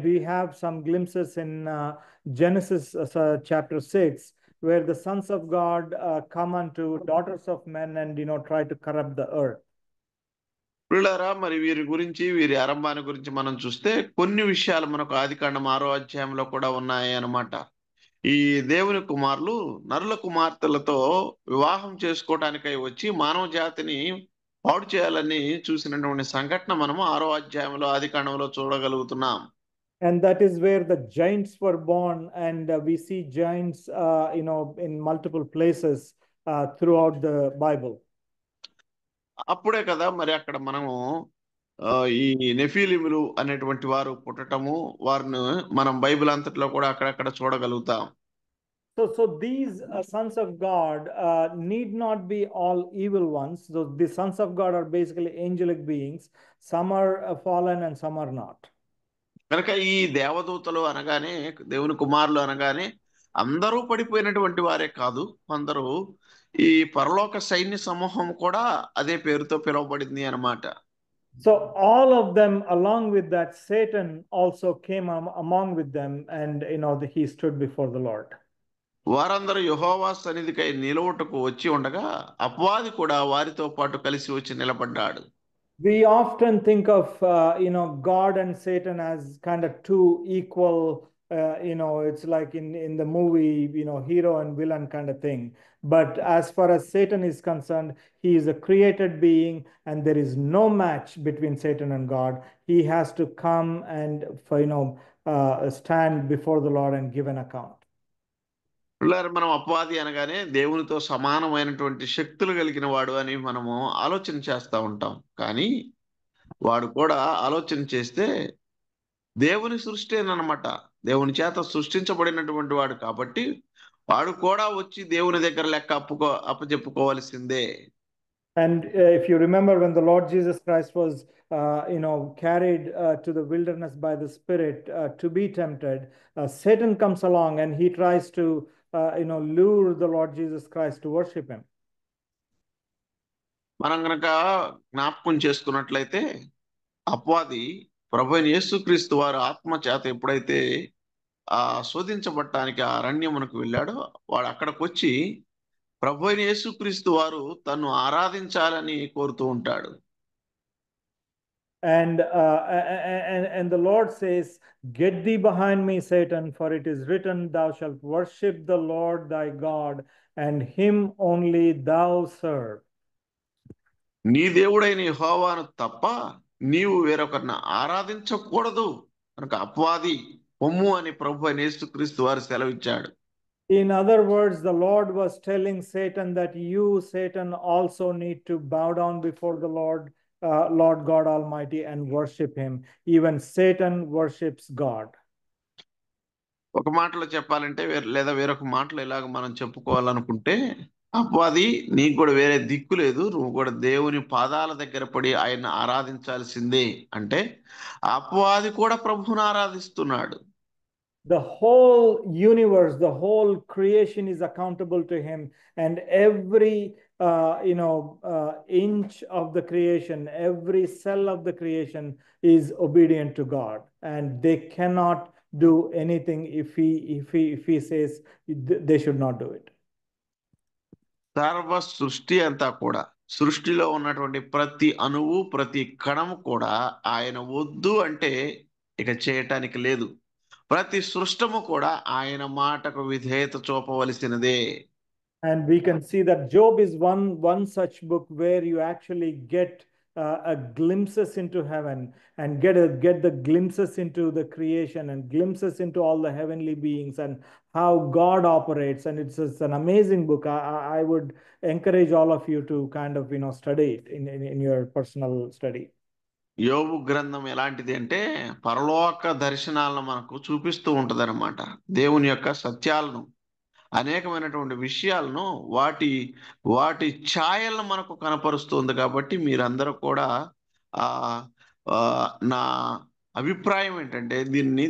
we have some glimpses in Genesis chapter 6, where the sons of God come unto daughters of men and try to corrupt the earth. పిల్లరా, మరి వీరి గురించి, వీరి ఆరంభాన్ని గురించి మనం చూస్తే కొన్ని విషయాలు మనకు ఆదికాండం 6వ అధ్యాయంలో కూడా ఉన్నాయి అన్నమాట. ఈ దేవుని కుమారులు నరుల కుమార్తెలతో వివాహం చేసుకోవటానికై వచ్చి మానవ జాతిని పాడు చేయాలని చూసినటువంటి సంఘటన మనము 6వ అధ్యాయంలో ఆదికాండంలో చూడగలుగుతున్నాం. And that is where the giants were born, and we see giants in multiple places throughout the Bible. అప్పుడే కదా మరి అక్కడ మనము ఈ నెఫీలిములు అనేటువంటి వారు పుట్టటము, వారిని మనం బైబిల్ అంతట్లో కూడా అక్కడక్కడ చూడగలుగుతాం. So these sons of God need not be all evil ones. So the sons of God are basically angelic beings. Some are fallen and some are not. కనుక ఈ దేవదూతలు అనగానే, దేవుని కుమారులు అనగానే అందరూ పడిపోయినటువంటి వారే కాదు, కొందరు ఈ పరలోక సైన్య సమూహం కూడా అదే పేరుతో పిలువబడింది అన్నమాట. So all of them, along with that, Satan also came among with them, and he stood before the Lord. వారందరూ యెహోవా సన్నిధికై నిలువుటకు వచ్చి ఉండగా అపవాది కూడా వారితో పాటు కలిసి వచ్చి నిలబడ్డాడు. We often think of God and Satan as kind of two equal, it's like in the movie, hero and villain kind of thing. But as far as Satan is concerned, he is a created being, and there is no match between Satan and God. He has to come and stand before the Lord and give an account. మనం అపవాది అనగానే దేవునితో సమానమైనటువంటి శక్తులు కలిగిన వాడు అని మనము ఆలోచన చేస్తూ ఉంటాం. కానీ వాడు కూడా ఆలోచన చేస్తే దేవుని సృష్టినమాట, దేవుని చేత సృష్టించబడినటువంటి వాడు కాబట్టి వాడు కూడా వచ్చి దేవుని దగ్గర లెక్క అప్పచెప్పుకోవాల్సిందే. And if you remember, when the Lord Jesus Christ was carried to the wilderness by the Spirit to be tempted, Satan comes along and he tries to lure the Lord Jesus Christ to worship him. మనం గనక జ్ఞాపకం చేసుకున్నట్లయితే అపవాది ప్రభువైన యేసుక్రీస్తు వారు ఆత్మ చేత ఎప్పుడైతే శోధించబడటానికి ఆ అరణ్యమునకు వెళ్ళాడో, వాడు అక్కడికి వచ్చి ప్రభువైన యేసుక్రీస్తు వారు తన్ను ఆరాధించాలని కోరుతూ ఉంటాడు. And the Lord says, "Get thee behind me, Satan, for it is written, thou shalt worship the Lord thy God, and him only thou serve." నీ దేవుడైన యెహోవాను తప్ప నీవు వేరొకరిని ఆరాధించకూడదు కనుక అపవాది పొమ్ము అని ప్రభువైన యేసుక్రీస్తు వారు సెలవిచ్చాడు. In other words, the Lord was telling Satan that you, Satan, also need to bow down before the Lord God Almighty and worship him. Even Satan worships God. ఒక మాటలో చెప్పాలంటే లేదా వేరొక మాటలో ఇలాగ మనం చెప్పుకోవాలనుకుంటే, అపవాది నీకు కూడా వేరే దిక్కు లేదు, నువ్వు కూడా దేవుని పాదాల దగ్గర పడి ఆయన ఆరాధించాల్సిందే అంటే అపవాది కూడా ప్రభువుని ఆరాధిస్తున్నాడు. The whole universe, the whole creation is accountable to him, and every inch of the creation, every cell of the creation is obedient to God, and they cannot do anything if he says they should not do it. సర్వ సృష్టి అంతా కూడా, సృష్టిలో ఉన్నటువంటి ప్రతి అణువు ప్రతి కణము కూడా ఆయన వద్దు అంటే ఇక చేయటానికి లేదు. ప్రతి సృష్టము కూడా ఆయన మాటకు విధేయత చూపవలసినదే. And we can see that Job is one such book where you actually get a glimpses into heaven and get the glimpses into the creation and glimpses into all the heavenly beings and how God operates. And it's an amazing book. I would encourage all of you to kind of study it in your personal study. యోబు గ్రంథం ఎలాంటిది అంటే పరలోక దర్శనాలను మనకు చూపిస్తూ ఉంటది అన్నమాట. దేవుని యొక్క సత్యాలను, అనేకమైనటువంటి విషయాలను, వాటి ఛాయలను మనకు కనపరుస్తుంది. కాబట్టి మీరందరూ కూడా నా అభిప్రాయం ఏంటంటే దీన్ని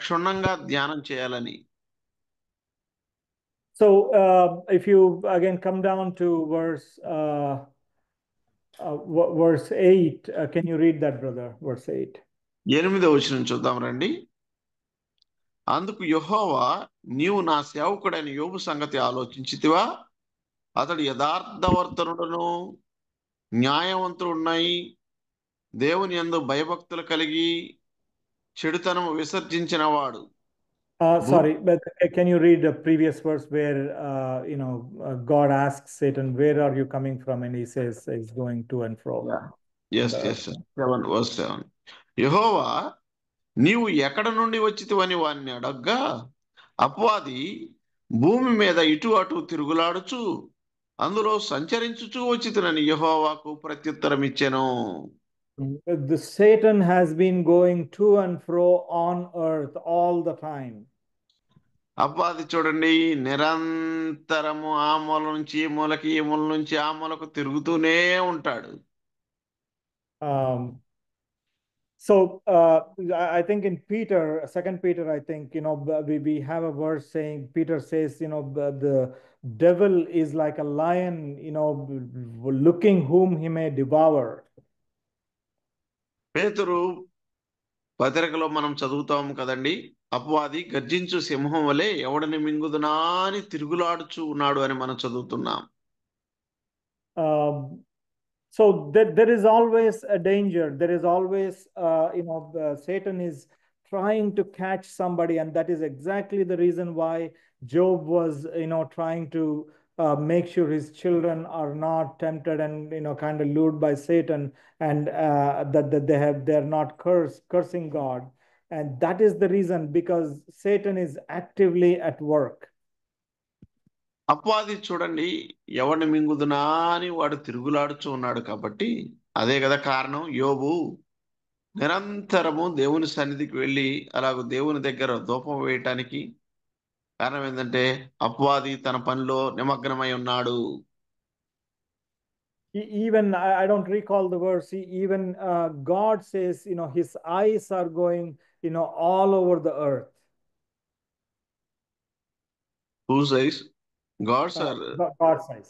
క్షుణ్ణంగా ధ్యానం చేయాలని. So if you again come down to verse 8, can you read that, brother? Verse 8. 8వ వచనం చూద్దాం రండి. అందుకు యెహోవా, నీవు నా సేవకుడైన యోబు సంగతి ఆలోచించితివా? అతడు యథార్థవర్తనుడును న్యాయవంతుడున్నాయి, దేవుని యందు భయభక్తులు కలిగి చెడుతనము విసర్జించిన వాడు. Sorry, but can you read the previous verse where God asks Satan, "Where are you coming from?" And he says he's going to and fro. Yes. 7 verse 7. యెహోవా, నీవు ఎక్కడ నుండి వచ్చితివని వారిని అడగ్గా, అపవాది భూమి మీద ఇటు అటు తిరుగులాడుచు అందులో సంచరించుచూ వచ్చితినని యెహోవాకు ప్రత్యుత్తరం ఇచ్చెను. The Satan has been going to and fro on earth all the time. అపవాది చూడండి నిరంతరము ఆ మూల నుంచి ఈ మూలకి ఈ మూల నుంచి ఆ మూలకు తిరుగుతూనే ఉంటాడు. Um, so I think in Peter, 2 Peter, I think, we have a verse saying, Peter says, the devil is like a lion, looking whom he may devour. పేతురు పత్రికలో మనం చదువుతాము కదండి, అపవాది గర్జించు సింహం వలె ఎవడని మింగుదునా అని తిరుగులాడుచూ ఉన్నాడు అని మనం చదువుతున్నాం. So there is always a danger. There is always, Satan is trying to catch somebody, and that is exactly the reason why Job was, trying to make sure his children are not tempted and, kind of lured by Satan, and that they're not cursing God. And that is the reason, because Satan is actively at work. అపవాది చూడండి ఎవడిని మింగుదునా అని వాడు తిరుగులాడుచూ ఉన్నాడు కాబట్టి, అదే కదా కారణం యోబు నిరంతరము దేవుని సన్నిధికి వెళ్ళి అలాగ దేవుని దగ్గర ధూపం వేయటానికి కారణం ఏంటంటే అపవాది తన పనిలో నిమగ్నమై ఉన్నాడు. Even I don't recall the verse. Even God says, his eyes are going, all over the earth. Whose eyes? God's are. God's eyes.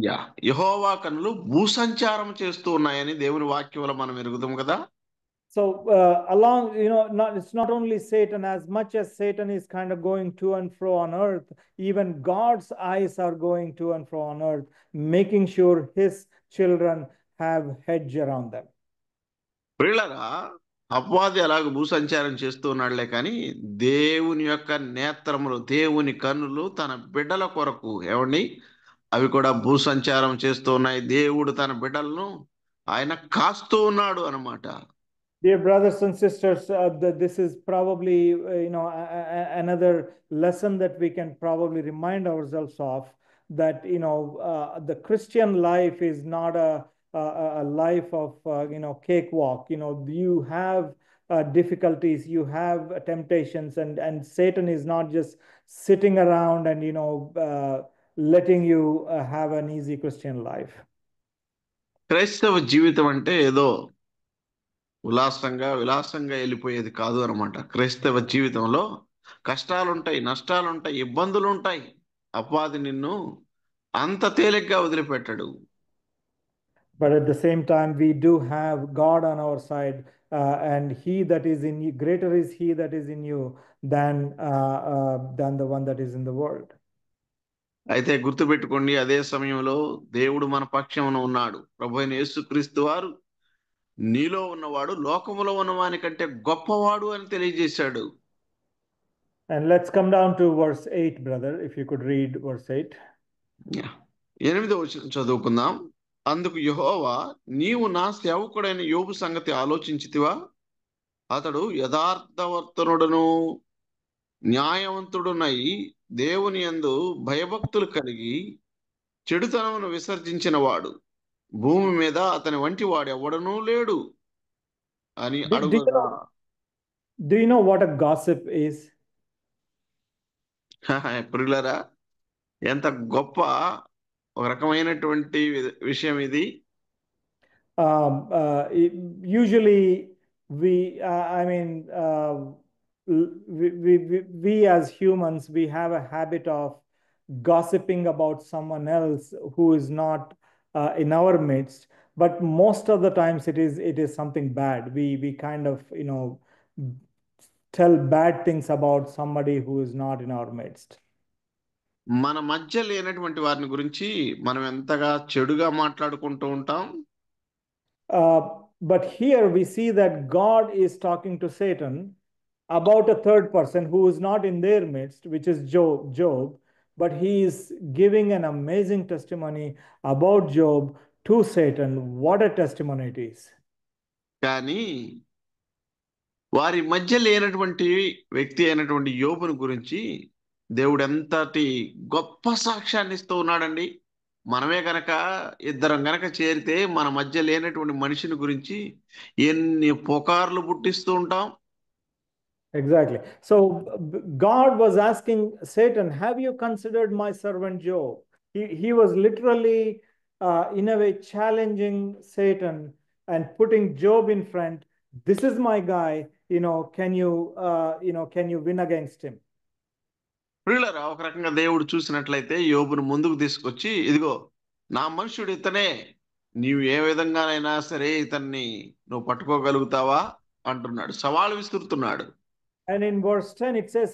Yeah, యెహోవా కన్నులు భూసంచారం చేస్తూ ఉన్నాయని దేవుని వాక్యంలో మనం ఎరుగుదాం కదా. So along, it's not only Satan. As much as Satan is kind of going to and fro on earth, even God's eyes are going to and fro on earth, making sure his children have hedge around them. ప్రియులారా, అపవాది అలాగ భూసంచారం చేస్తూ ఉన్నాడులే కానీ దేవుని యొక్క నేత్రములు, దేవుని కన్నులు తన బిడ్డల కొరకు ఏమండి అవి కూడా భూసంచారం చేస్తూ ఉన్నాయి. దేవుడు తన బిడ్డలను ఆయన కాస్తూ ఉన్నాడు అన్నమాట. Dear brothers and sisters, this is probably, another lesson that we can probably remind ourselves of, that, the Christian life is not a life of, cakewalk. You have difficulties, you have temptations, and Satan is not just sitting around and, letting you have an easy Christian life. క్రైస్తవ జీవితం అంటే ఏదో విలాసంగా వెళ్ళిపోయేది కాదు అనమాట. క్రైస్తవ జీవితంలో కష్టాలుంటాయి, నష్టాలుంటాయి, ఇబ్బందులు ఉంటాయి. అపవాది నిన్ను అంత తేలిగ్గా వదిలిపెట్టడు. But at the same time, we do have God on our side, and he that is in you, greater is he that is in you than the one that is in the world. అయితే గుర్తుపెట్టుకోండి, అదే సమయంలో దేవుడు మన పక్షమున ఉన్నాడు. ప్రభువైన యేసుక్రీస్తు వారు నీలో ఉన్నవాడు లోకములో ఉన్నవాని కంటే గొప్పవాడు అని తెలియజేశాడు. And let's come down to verse 8, brother, if you could read verse 8. 8వ వచనం చదువుకుందాం. అందుకు యెహోవా, నీవు నా సేవకుడైన యోబు సంగతి ఆలోచించితివా? అతడు యథార్థవర్తనుడును న్యాయవంతుడునై దేవుని యందు భయభక్తులు కలిగి చెడుతనమును విసర్జించిన వాడు, భూమి మీద అతని వంటి వాడు ఎవడనూ లేడు అని అడుగగా. Do you know what a gossip is? ప్రియులారా, ఎంత గొప్ప ఒక రకమైనటువంటి విషయం ఇది. Usually we as humans, we have a habit of gossiping about someone else who is not in our midst, but most of the times it is something bad. We kind of, tell bad things about somebody who is not in our midst. మన మధ్య లేనటువంటి వారిని గురించి మనం ఎంతగా చెడుగా మాట్లాడుకుంటూ ఉంటాం. But here we see that God is talking to Satan about a third person who is not in their midst, which is Job, but he is giving an amazing testimony about Job to Satan. What a testimony it is. కానీ వారి మధ్య లేనటువంటి వ్యక్తి అయినటువంటి యోబును గురించి దేవుడు ఎంతటి గొప్ప సాక్ష్యాన్ని ఇస్తూ ఉన్నాడండి. మనమే గనక ఇద్దరం గనక చేరితే మన మధ్య లేనటువంటి మనిషిని గురించి ఎన్ని పుకార్లు పుట్టిస్తూ ఉంటాం. Exactly. So God was asking Satan, have you considered my servant Job? He was literally, in a way, challenging Satan and putting Job in front. This is my guy. Can you win against him? ప్రియులారా, ఒక రకంగా దేవుడు చూసినట్లయితే యోబును ముందుకు తీసుకొచ్చి, ఇదిగో నా మనుషుడు ఇతనే, నీవు ఏ విధంగానైనా సరే ఇతన్ని నువ్వు పట్టుకోగలుగుతావా అంటున్నాడు, సవాలు విసురుతున్నాడు. And in verse 10, it says,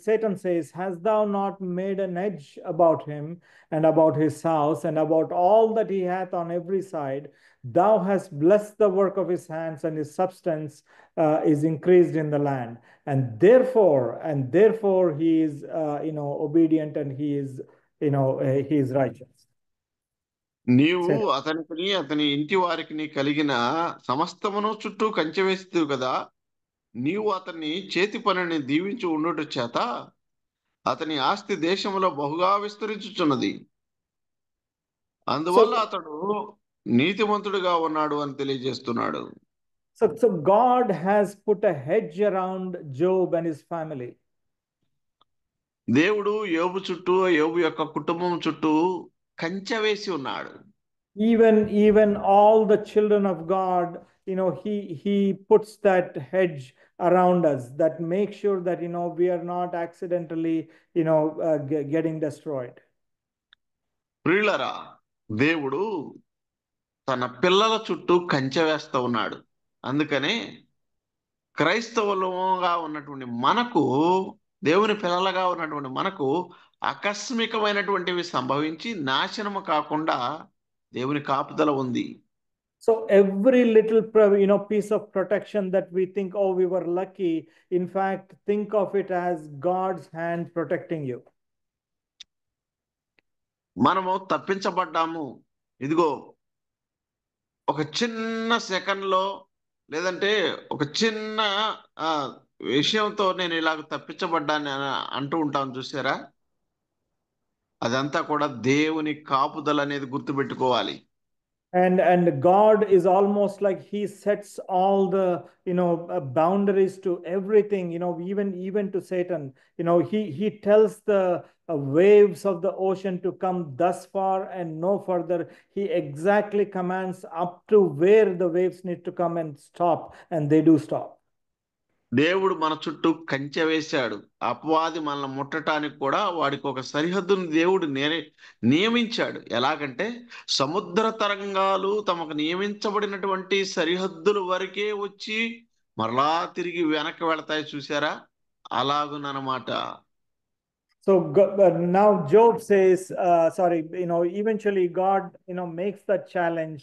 Satan says, has thou not made an edge about him and about his house and about all that he hath on every side? Thou hast blessed the work of his hands, and his substance is increased in the land. And therefore he is, obedient, and he is righteous. నీవు అతనికి అతని ఇంటి వారికి కలిగిన సమస్తమును చుట్టూ కంచె వేస్తూ కదా, నీవు అతన్ని చేతి పనిని దీవించి ఉండుట చేత అతని ఆస్తి దేశంలో బహుగా విస్తరించుచున్నది, అందువల్ల అతడు నీతిమంతుడిగా ఉన్నాడు అని తెలియజేస్తున్నాడు. So God has put a hedge around Job and his family. దేవుడు యోబు చుట్టూ, యోబు యొక్క కుటుంబం చుట్టూ కంచె వేసి ఉన్నాడు. Even all the children of God, he puts that hedge around us that makes sure that we are not accidentally getting destroyed. ప్రియులారా, దేవుడు తన పిల్లల చుట్టూ కంచె వేస్తూ ఉన్నాడు. అందుకనే క్రైస్తవులుగా ఉన్నటువంటి మనకు, దేవుని పిల్లలుగా ఉన్నటువంటి మనకు ఆకస్మికమైనటువంటివి సంభవించి నాశనము కాకుండా దేవుని కాపుదల ఉంది. So every little piece of protection that we think, oh, we were lucky, in fact, think of it as God's hand protecting you. మనము తప్పించబడ్డాము, ఇదిగో ఒక చిన్న సెకండ్లో లేదంటే ఒక చిన్న విషయంతో నేను ఇలాగ తప్పించబడ్డాను అని అంటూ ఉంటాం చూసారా, అదంతా కూడా దేవుని కాపుదల అనేది గుర్తుపెట్టుకోవాలి. And God is almost like he sets all the boundaries to everything, even to Satan. He tells the waves of the ocean to come thus far and no further. He exactly commands up to where the waves need to come and stop, and they do stop. దేవుడు మన చుట్టూ కంచె వేశాడు. అపవాది మనల్ని ముట్టడానికి కూడా వాడికి ఒక సరిహద్దును దేవుడు నియమించాడు. ఎలాగంటే సముద్ర తరంగాలు తమకు నియమించబడినటువంటి సరిహద్దుల వరకే వచ్చి మరలా తిరిగి వెనక్కి వెళతాయి చూసారా, అలాగునమాట. So now Job says, eventually God, makes that challenge,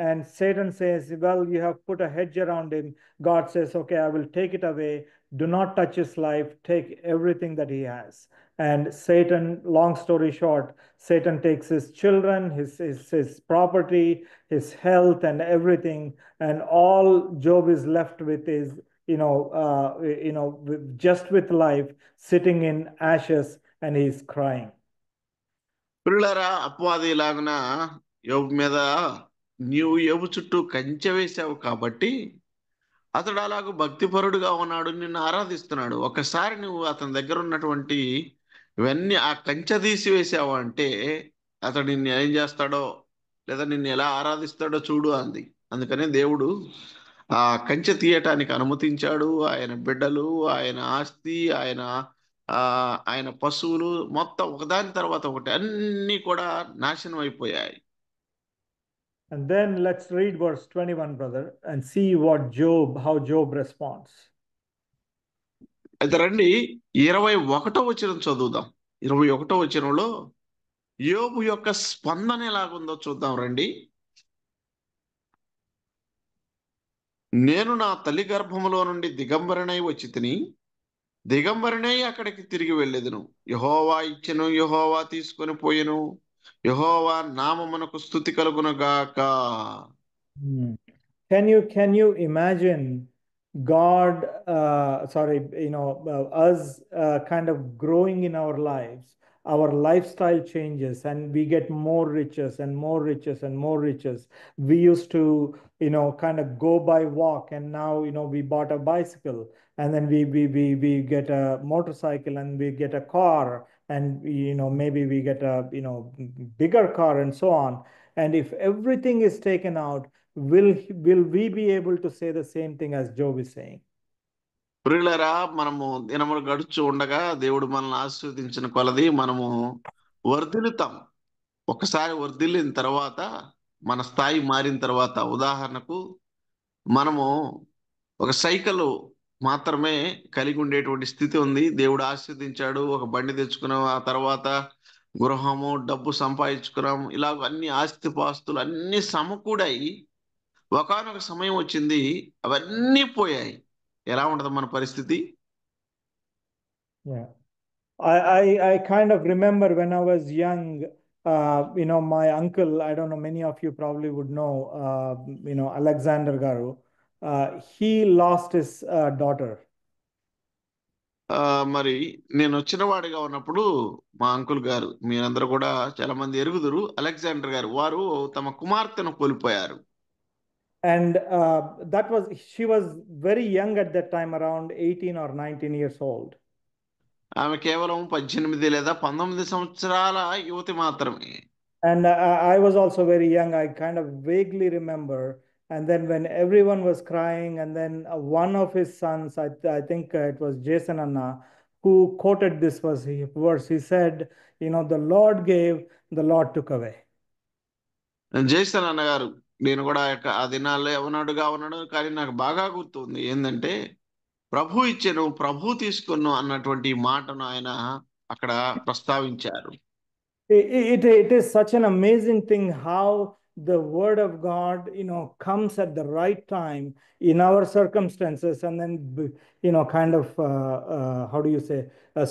and Satan says, well, you have put a hedge around him. God says, okay, I will take it away. Do not touch his life. Take everything that he has. And Satan, long story short, Satan takes his children, his property, his health, and everything. And all Job is left with is, just with life, sitting in ashes, and he's crying. పిల్లరా, అపవాది లాగున యోబు మీద నీవు యోబు చుట్టూ కంచె వేసావు కాబట్టి అతడు అలాగూ భక్తిపరుడుగా ఉన్నాడు, నిన్ను ఆరాధిస్తున్నాడు. ఒకసారి నువ్వు అతని దగ్గర ఉన్నటువంటి ఇవన్నీ ఆ కంచె తీసివేసావు అంటే అతడు నిన్ను ఏం చేస్తాడో లేదా నిన్ను ఎలా ఆరాధిస్తాడో చూడు అంది. అందుకనే దేవుడు ఆ కంచె తీయటానికి అనుమతించాడు. ఆయన బిడ్డలు, ఆయన ఆస్తి, ఆయన పశువులు మొత్తం ఒకదాని తర్వాత ఒకటి అన్ని కూడా నాశనం అయిపోయాయి. And then let's read verse 21, brother, and see how Job responds. అయితే రండి 21వ వచనం చదువుదాం. 21వ వచనంలో యోబు యొక్క స్పందన ఎలాగుందో చూద్దాం రండి. నేను నా తల్లి గర్భములో నుండి దిగంబరనై వచ్చి తిని దిగంబరనై అక్కడికి తిరిగి వెళ్ళేదను. యెహోవా ఇచ్చెను, యెహోవా తీసుకొని పోయెను, యెహోవా నామమునకు స్తుతి కలుగునుగాక. Can you imagine God, us kind of growing in our lives, our lifestyle changes and we get more riches and more riches and more riches. We used to, kind of go by walk, and now, we bought a bicycle, and then we get a motorcycle, and we get a car, and maybe we get a bigger car, and so on. And if everything is taken out, will we be able to say the same thing as Job is saying? ప్రియులారా, మనము దినములు గడుచు ఉండగా దేవుడు మనల్ని ఆశీర్వదించిన కొలది మనము వర్ధిల్లుతాం. ఒకసారి వర్ధిల్లిన తర్వాత, మన స్థాయి మారిన తర్వాత, ఉదాహరణకు మనము ఒక సైకిల్ మాత్రమే కలిగి ఉండేటువంటి స్థితి ఉంది. దేవుడు ఆశీర్వదించాడు, ఒక బండి తెచ్చుకున్నాం, ఆ తర్వాత గృహము, డబ్బు సంపాదించుకున్నాం, ఇలా అన్ని ఆస్తిపాస్తులు అన్ని సమకూడాయి. ఒకానొక సమయం వచ్చింది, అవన్నీ పోయాయి. ఎలా ఉంటది మన పరిస్థితి? Yeah. I kind of remember when I was young, my uncle, I don't know, many of you probably would know, Alexander Garu, he lost his daughter. మరి నేను వచ్చిన వాడిగా ఉన్నప్పుడు మా అంకుల్ గారు, మీరందరూ కూడా చాలా మంది ఎరుగుదురు, అలెగ్జాండర్ గారు, వారు తమ కుమార్తెను కోల్పోయారు. And she was very young at that time, around 18 or 19 years old. ఆమె కేవలం 18 లేదా 19 సంవత్సరాల యువతి మాత్రమే. And I was also very young. I kind of vaguely remember. And then when everyone was crying, and then one of his sons, I think it was Jason Anna, who quoted this verse. He said, the Lord gave, the Lord took away. Jason అన్నగారు, నేను కూడా ఆ దినాల్లో ఉన్నాడుగా ఉన్నాడు, కానీ నాకు బాగా గుర్తుంది ఏంటంటే, ప్రభు ఇచ్చెను, ప్రభు తీసుకొను అన్నటువంటి మాటను ఆయన అక్కడ ప్రస్తావించారు. It is such an amazing thing how the word of God, comes at the right time in our circumstances, and then, kind of, how do you say,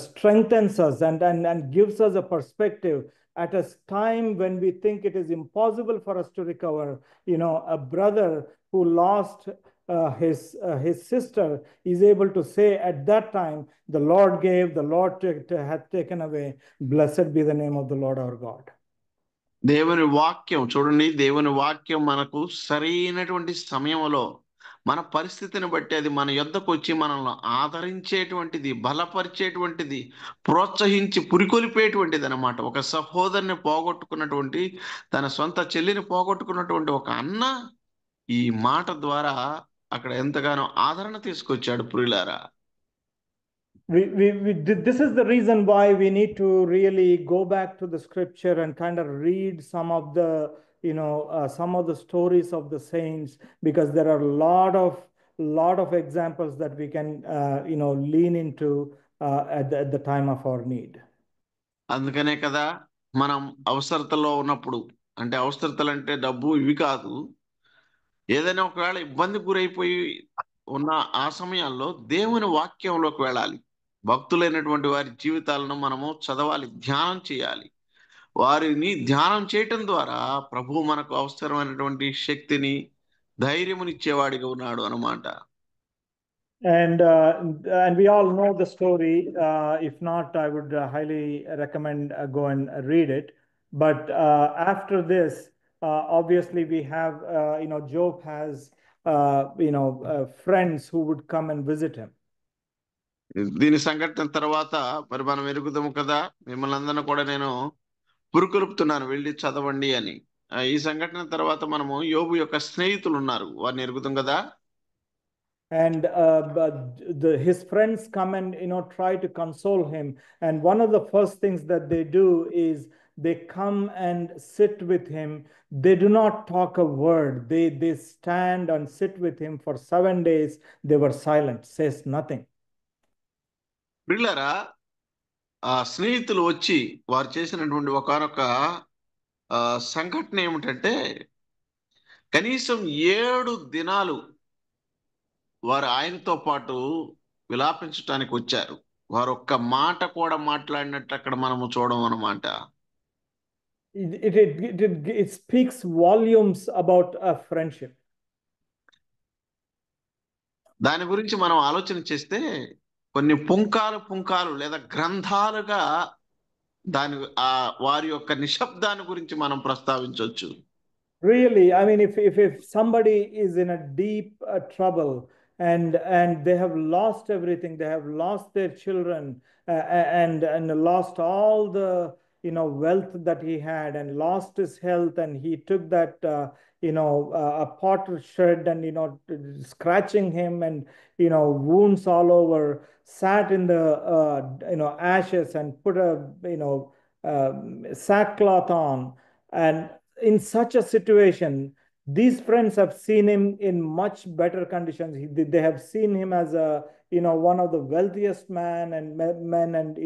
strengthens us and gives us a perspective at a time when we think it is impossible for us to recover. A brother who lost his sister is able to say at that time, the Lord gave, the Lord hath taken away. Blessed be the name of the Lord our God. దేవుని వాక్యం చూడండి, దేవుని వాక్యం మనకు సరైనటువంటి సమయంలో మన పరిస్థితిని బట్టి అది మన యొద్దకు వచ్చి మనల్ని ఆదరించేటువంటిది, బలపరిచేటువంటిది, ప్రోత్సహించి పురికొలిపేటువంటిది అనమాట. ఒక సహోదరుని పోగొట్టుకున్నటువంటి, తన సొంత చెల్లిని పోగొట్టుకున్నటువంటి ఒక అన్న ఈ మాట ద్వారా అక్కడ ఎంతగానో ఆదరణ తీసుకొచ్చాడు. ప్రియులారా, this is the reason why we need to really go back to the scripture and kind of read some of the stories of the saints, because there are a lot of examples that we can lean into at the time of our need. అందుకనే కదా మనం అవసరతలో ఉన్నప్పుడు, అంటే అవసరతలు అంటే డబ్బు ఇవి కాదు, ఏదైనా ఒకవేళ ఇబ్బంది గురైపోయి ఉన్న ఆ సమయాల్లో దేవుని వాక్యంలోకి వెళ్ళాలి. భక్తులైనటువంటి వారి జీవితాలను మనము చదవాలి, ధ్యానం చేయాలి. వారిని ధ్యానం చేయటం ద్వారా ప్రభువు మనకు అవసరమైనటువంటి శక్తిని, ధైర్యమునిచ్చేవాడిగా ఉన్నాడు అన్నమాట. And we all know the story. If not, I would highly recommend go and read it. But after this, obviously we have, Job has, friends who would come and visit him. దీని సంఘటన తర్వాత మరి మనం ఎరుగుదాము కదా, మిమ్మల్ని అందరినీ కూడా నేను పురుకొలుపుతున్నాను, వెళ్ళి చదవండి అని. ఈ సంఘటన తర్వాత మనము యోబు యొక్క స్నేహితులు ఉన్నారు, వారిని ఎరుగుతాం కదా. And his friends come and try to console him, and one of the first things that they do is they come and sit with him. They do not talk a word. They stand and sit with him for 7 days. They were silent, says nothing. పిల్లరా, ఆ స్నేహితులు వచ్చి వారు చేసినటువంటి ఒకనొక సంఘటన ఏమిటంటే, కనీసం 7 దినాలు వారు ఆయనతో పాటు విలాపించటానికి వచ్చారు. వారు ఒక్క మాట కూడా మాట్లాడినట్టు అక్కడ మనము చూడడం అన్నమాట. It speaks volumes about a friendship. దాని గురించి మనం ఆలోచన చేస్తే కొన్ని పుంకాలు లేదా గ్రంథాలుగా వారి యొక్క నిశ్శబ్దాన్ని గురించి మనం ప్రస్తావించవచ్చు. Really, I mean, if somebody is in a deep trouble and they have lost everything, they have lost their children and lost all the wealth that he had and lost his health, and he took that a potter shed and scratching him and wounds all over, sat in the ashes and put a sackcloth on, and in such a situation, these friends have seen him in much better conditions. They have seen him as a one of the wealthiest men, and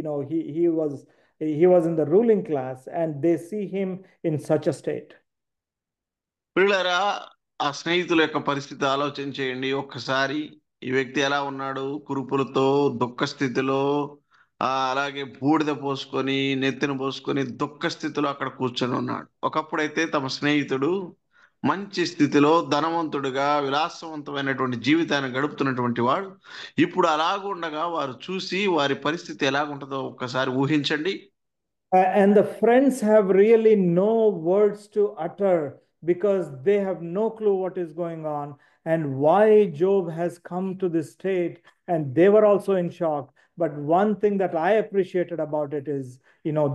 he was in the ruling class, and they see him in such a state. పిల్లరా, ఆ స్నేహితుల యొక్క పరిస్థితి ఆలోచన చేయండి ఒక్కసారి. ఈ వ్యక్తి ఎలా ఉన్నాడు? కురుపులతో, దుఃఖ స్థితిలో, అలాగే బూడిద పోసుకొని, నెత్తిన పోసుకొని దుఃఖ స్థితిలో అక్కడ కూర్చొని ఉన్నాడు. ఒకప్పుడైతే తమ స్నేహితుడు మంచి స్థితిలో ధనవంతుడిగా విలాసవంతమైనటువంటి జీవితాన్ని గడుపుతున్నటువంటి వాడు ఇప్పుడు అలాగుండగా వారు చూసి వారి పరిస్థితి ఎలాగుంటుందో ఒక్కసారి ఊహించండి. And the friends have really no words to utter because they have no clue what is going on and why Job has come to this state, and they were also in shock. But one thing that I appreciated about it is,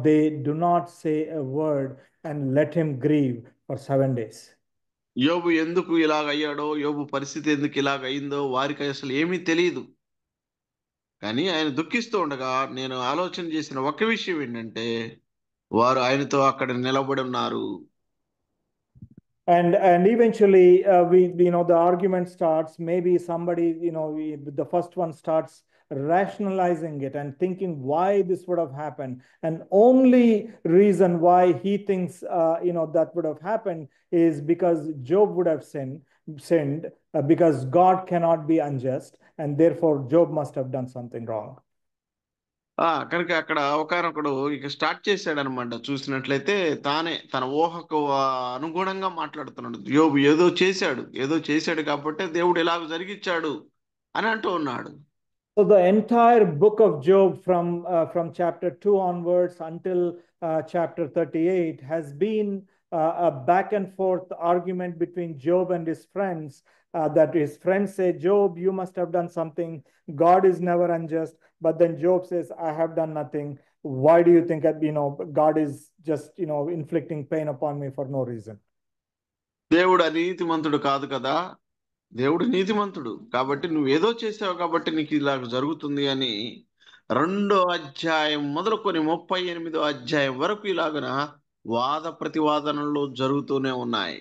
they do not say a word and let him grieve for 7 days. యోబు ఎందుకు ఇలాగయ్యాడో, యోబు పరిస్థితి ఎందుకు ఇలాగయిందో వారికి అసలు ఏమీ తెలియదు. కానీ ఆయన దుఃఖిస్తూ ఉండగా నేను ఆలోచన చేసిన ఒక విషయం ఏంటంటే, వారు ఆయనతో అక్కడ నిలబడి ఉన్నారు. And eventually the argument starts. Maybe somebody the first one starts rationalizing it and thinking why this would have happened, and only reason why he thinks that would have happened is because Job would have sinned because God cannot be unjust, and therefore Job must have done something wrong. కనుక అక్కడ ఒకనొకడు ఇక start చేశాడనమాట. చూసినట్లయితే తానే తన ఊహకు అనుగుణంగా మాట్లాడుతున్నాడు. యోబు ఏదో చేశాడు కాబట్టి దేవుడు ఇలాగ జరిగించాడు అని అంటూ ఉన్నాడు. So the entire book of Job from chapter 2 onwards until chapter 38 has been a back and forth argument between Job and his friends, that his friends say, Job, you must have done something. God is never unjust. But then Job says, I have done nothing. Why do you think God is just inflicting pain upon me for no reason? దేవుడు అనీతిమంతుడు కాదు కదా, దేవుడు నీతిమంతుడు కాబట్టి నువ్వేదో చేసావు కాబట్టి నీకు ఇలా జరుగుతుంది అని 2వ అధ్యాయం మొదలుకొని 38వ అధ్యాయం వరకు ఇలాగన వాద ప్రతివాదనలు జరుగుతూనే ఉన్నాయి.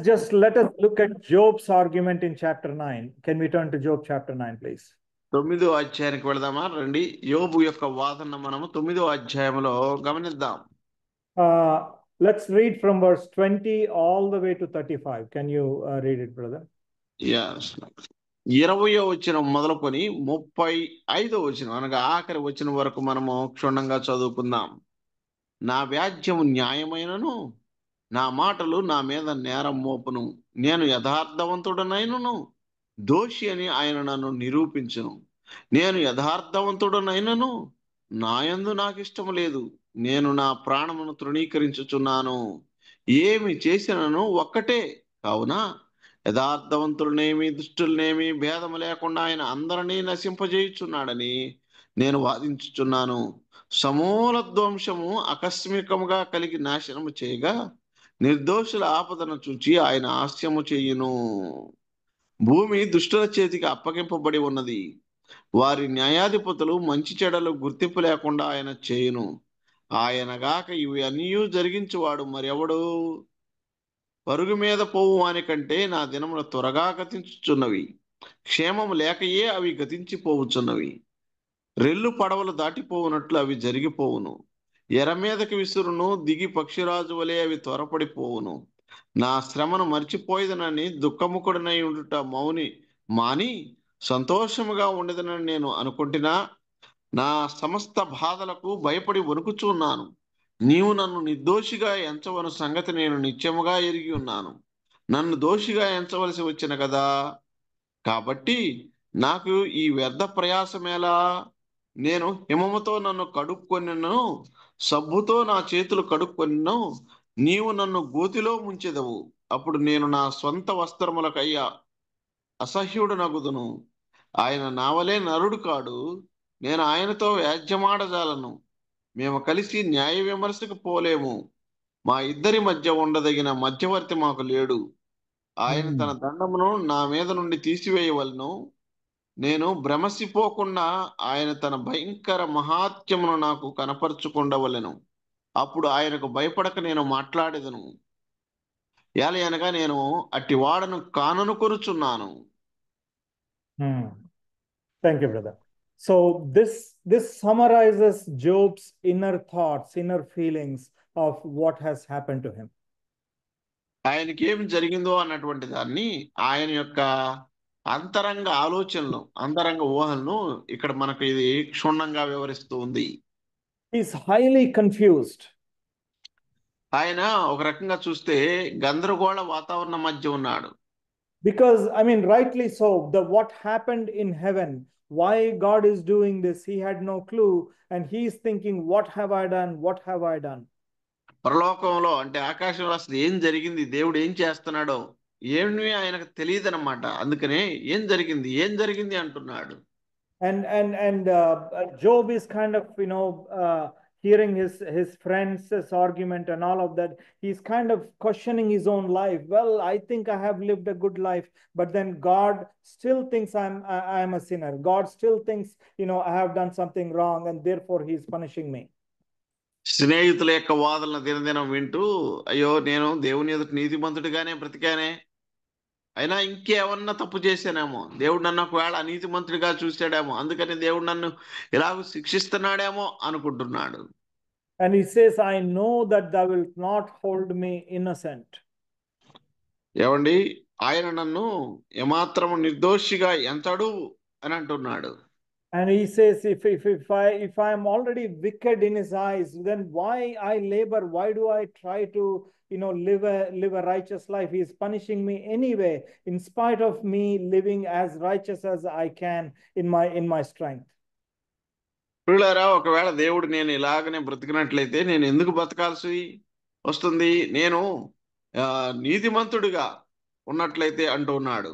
Just let us look at Job's argument in chapter 9. Can we turn to Job chapter 9, please? 9వ అధ్యాయానికి వెళదామా? రండి. యోబు యొక్క వాదన మనము 9వ అధ్యాయంలో గమనిద్దాం. Let's read from verse 20 all the way to 35. Can you read it, brother? Yes. 20వ వచనం మొదలుకొని 35వ వచనం అనగా ఆఖరి వచనం వరకు మనము క్షుణ్ణంగా చదువుకుందాం. నా వ్యాజ్యము న్యాయమైనను, నా మాటలు నా మీద నేరం మోపును. నేను యథార్థవంతుడనైనను, దోషి అని ఆయన నన్ను నిరూపించును. నేను యథార్థవంతుడనైనను, నాయందు నాకు ఇష్టము లేదు. నేను నా ప్రాణమును తృణీకరించుచున్నాను. ఏమి చేసినను ఒక్కటే. కావున యథార్థవంతులనేమి దుష్టులనేమి భేదము లేకుండా ఆయన అందరినీ నశింపజేయుచున్నాడని నేను వాదించుచున్నాను. సమూల ధ్వంసము ఆకస్మికముగా కలిగి నాశనము చేయగా నిర్దోషుల ఆపదను చూచి ఆయన హాస్యము చేయును. భూమి దుష్టుల చేతికి అప్పగింపబడి ఉన్నది. వారి న్యాయాధిపతులు మంచి చెడలు గుర్తింపు లేకుండా ఆయన చేయును. ఆయనగాక ఇవి అన్నీ జరిగించువాడు మరెవడు? పరుగు మీద పోవు వాని కంటే నా దినములు త్వరగా గతించుచున్నవి. క్షేమము లేకయే అవి గతించిపోవుచున్నవి. రెల్లు పడవలు దాటిపోవునట్లు అవి జరిగిపోవును. ఎర మీదకి విసురును, దిగి పక్షిరాజు వలె అవి త్వరపడిపోవును. నా శ్రమను మర్చిపోయేదనని దుఃఖముఖుడనై ఉండుట మాని సంతోషముగా ఉండేదనని నేను అనుకుంటున్నా. నా సమస్త బాధలకు భయపడి వణుకుచున్నాను. నీవు నన్ను నిర్దోషిగా ఎంచవను సంగతి నేను నిత్యముగా ఎరిగి ఉన్నాను. నన్ను దోషిగా ఎంచవలసి వచ్చిన కదా. కాబట్టి నాకు ఈ వ్యర్థ ప్రయాసమేలా? నేను హిమముతో నన్ను కడుక్కొనెను, సబ్బుతో నా చేతులు కడుక్కొనిను, నీవు నన్ను గోతిలో ముంచెదవు. అప్పుడు నేను నా సొంత వస్త్రములకయ్యా అసహ్యుడు నగుదును. ఆయన నావలే నరుడు కాడు, నేను ఆయనతో వ్యాజ్యమాడజాలను. మేము కలిసి న్యాయ విమర్శకు పోలేము. మా ఇద్దరి మధ్య ఉండదగిన మధ్యవర్తి మాకు లేడు. ఆయన తన దండమును నా మీద నుండి తీసివేయవలను. నేను భ్రమసిపోకుండా ఆయన తన భయంకర మహాత్యమును నాకు కనపరుచుకుండవలెను. అప్పుడు ఆయనకు భయపడక నేను మాట్లాడేదను. అనగా నేను అట్టి వాడను కాననుకొనుచున్నాను. Thank you, brother. So this summarizes Job's inner thoughts, inner feelings of what has happened to him. ఆయనకి ఏం జరిగిందో అన్నటువంటి దాన్ని, ఆయన యొక్క అంతరంగ ఆలోచనలు, అంతరంగ ఊహలను ఇక్కడ మనకు ఇది క్షుణ్ణంగా వివరిస్తూ ఉంది. He's highly confused. ఆయన ఒక రకంగా చూస్తే గందరగోళ వాతావరణం మధ్య ఉన్నాడు. Because, I mean, rightly so, what happened in heaven, why God is doing this, he had no clue, and he's thinking, what have I done? What have I done? పరలోకంలో అంటే ఆకాశంలో అసలు ఏం జరిగింది, దేవుడు ఏం చేస్తున్నాడో ఏమి ఆయనకు తెలియదన్నమాట. అందుకనే ఏం జరిగింది అంటున్నాడు. And Job is kind of, hearing his friends' argument and all of that. He's kind of questioning his own life. Well, I think I have lived a good life, but then God still thinks I'm a sinner. God still thinks, I have done something wrong, and therefore he's punishing me. స్నేహితుల యొక్క వాదనలు దినదినం వింటూ, అయ్యో నేను దేవుని ఎదుట నీతిమంతుడిగానే బ్రతికానే, అయినా ఇంకేమన్నా తప్పు చేశానేమో, దేవుడు నన్ను ఒకవేళ అనీతిమంతుడిగా చూశాడేమో, అందుకని దేవుడు నన్ను ఇలాగ శిక్షిస్తున్నాడేమో అనుకుంటున్నాడు. And he says, I know that thou wilt not hold me innocent. ఏమండి, ఆయన నన్ను ఏమాత్రము నిర్దోషిగా ఎంచడు అని అంటున్నాడు. And he says, if I am already wicked in his eyes, then why I labor? Why do I try to, live a righteous life? He is punishing me anyway, in spite of me living as righteous as I can in my strength. పిల్లరా, ఒకవేళ దేవుడు నేను ఇలాగనే బ్రతికినట్లయితే నేను ఎందుకు బ్రతకాల్సి వస్తుంది? నేను నీతిమంతుడిగా ఉన్నట్లయితే అంటున్నాడు.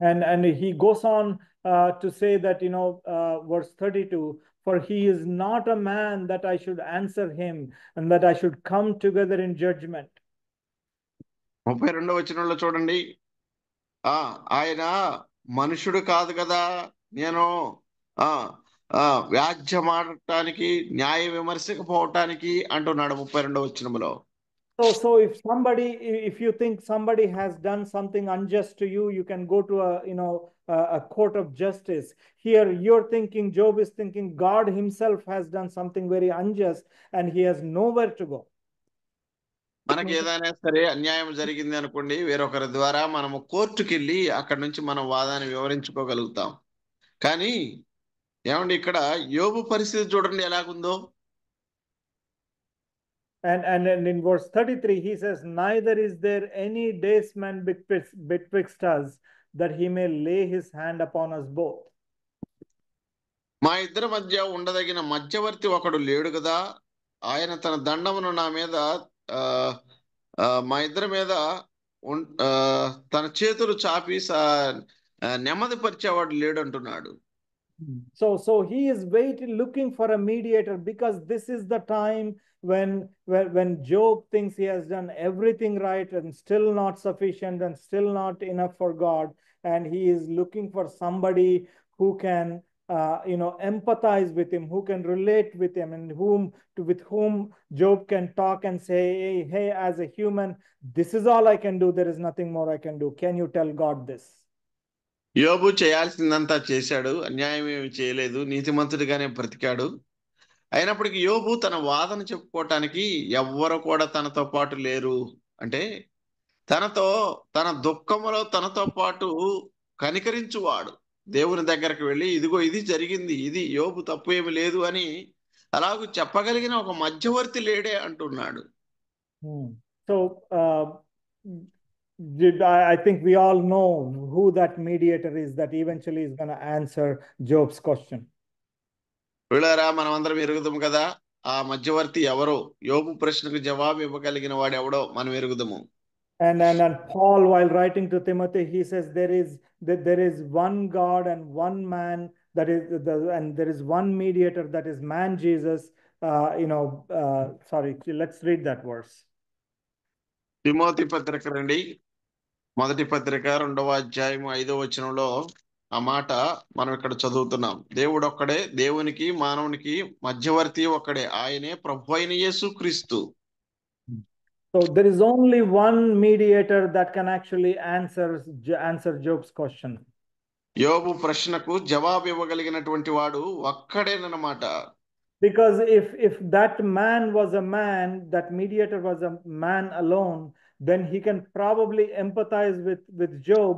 And he goes on to say that, verse 32, for he is not a man that I should answer him, and that I should come together in judgment. 32వ వచనంలో చూడండి, ఆయన మనుషుడు కాదు కదా, నేను వ్యాజ్యమాడటానికి, న్యాయ విమర్శకు పోవటానికి అంటున్నాడు 32వ వచనంలో. So if you think somebody has done something unjust to you, you can go to a court of justice. Here you're thinking, Job is thinking, God himself has done something very unjust and he has nowhere to go. మనకి ఏదైనా సరే అన్యాయం జరిగింది అనుకోండి, వేరొకరి ద్వారా మనము కోర్టుకి వెళ్ళి అక్కడి నుంచి మనం వాదాన్ని వివరించుకోగలుగుతాం. కానీ ఏమండి, ఇక్కడ యోబు పరిస్థితి చూడండి ఎలాగుందో. And in verse 33, he says, neither is there any daysman betwixt us, that he may lay his hand upon us both. మా ఇద్దరి మధ్య ఉండదగిన మధ్యవర్తి ఒకడు లేడు కదా, ఆయన తన దండమును నా మీద, మా ఇద్దరి మీద తన చేతులు చాపి నెమ్మది పరిచేవాడు లేడు అంటున్నాడు. So he is looking for a mediator, because this is the time when Job thinks he has done everything right and still not sufficient and still not enough for God, and he is looking for somebody who can empathize with him, who can relate with him, and with whom Job can talk and say, hey, as a human, this is all I can do, there is nothing more I can do. Can you tell God this? యోబు చేయాల్సిందంతా చేశాడు, అన్యాయం ఏమి చేయలేదు, నీతిమంతుడిగానే బ్రతికాడు. అయినప్పటికీ యోబు తన వాదన చెప్పుకోవటానికి ఎవ్వరు కూడా తనతో పాటు లేరు. అంటే తన దుఃఖములో తనతో పాటు కనికరించువాడు దేవుని దగ్గరకు వెళ్ళి, ఇదిగో ఇది జరిగింది, ఇది యోబు తప్పు ఏమి లేదు అని అలాగూ చెప్పగలిగిన ఒక మధ్యవర్తి లేడే అంటున్నాడు. So I think we all know who that mediator is that eventually is going to answer Job's question. వీళ్ళారా, మనం అందరం ఎరుగుదాం కదా, ఆ మధ్యవర్తి ఎవరో, యోబు ప్రశ్నకు జవాబు ఇవ్వగలిగిన వాడు ఎవడో మనం ఎరుగుదము. And Paul, while writing to Timothy, he says there is one God and one man, and there is one mediator, that is man Jesus. Sorry, let's read that verse. Timothy పత్రిక రండి, మొదటి పత్రిక 2వ అధ్యాయం 5వ వచనంలో ఆ మాట మనం ఇక్కడ చదువుతున్నాం. దేవుడు ఒక్కడే, దేవునికి మానవునికి మధ్యవర్తి ఒక్కడే, ఆయనే ప్రభు అయిన యేసుక్రీస్తు. So there is only one mediator that can actually answer Job's question. యోబు ప్రశ్నకు జవాబు ఇవ్వగలిగినటువంటి వాడు ఒక్కడేనమాట. Because if that man was a man, that mediator was a man alone, then he can probably empathize with Job,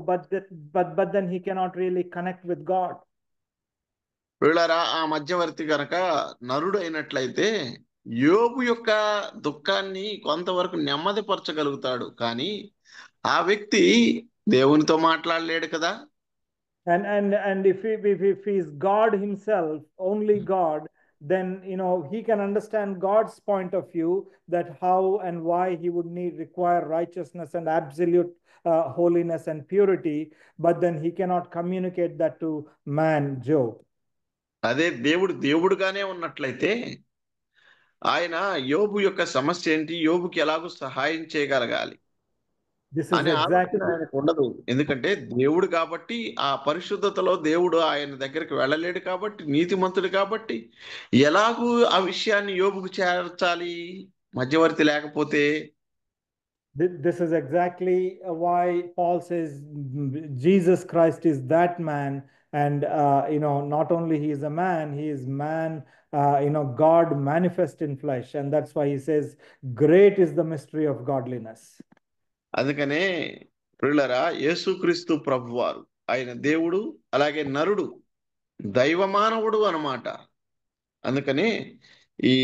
but then he cannot really connect with God. వీళ్ళారా, ఆ మధ్యవర్తి గనక నరుడు అయినట్లయితే యోబు యొక్క దుఃఖాన్ని కొంతవరకు నెమ్మదిపరచగలుగుతాడు, కానీ ఆ వ్యక్తి దేవునితో మాట్లాడలేడు కదా. And if he is God himself, only God, then he can understand God's point of view, that how and why he would require righteousness and absolute holiness and purity, but then he cannot communicate that to man Job. అదే దేవుడుగానే ఉన్నట్లయితే ఆయన యోబు యొక్క సమస్య ఏంటి, యోబుకి ఎలాగో సహాయం చేయగలగాలి అనే ఆలోచన ఆయనకు ఉండదు. ఎందుకంటే దేవుడు కాబట్టి, ఆ పరిశుద్ధతలో దేవుడు ఆయన దగ్గరికి వెళ్ళలేడు కాబట్టి, నీతిమంతుడు కాబట్టి ఎలాగూ ఆ విషయాన్ని యోబుకు చేర్చాలి మధ్యవర్తి లేకపోతే. This is exactly why Paul says Jesus Christ is that man, and not only he is a man, he is man, God manifest in flesh, and that's why he says great is the mystery of godliness. అందుకనే ప్రియులారా, యేసుక్రీస్తు ప్రభువారు ఆయన దేవుడు, అలాగే నరుడు, దైవమానవుడు అన్నమాట. అందుకనే ఈ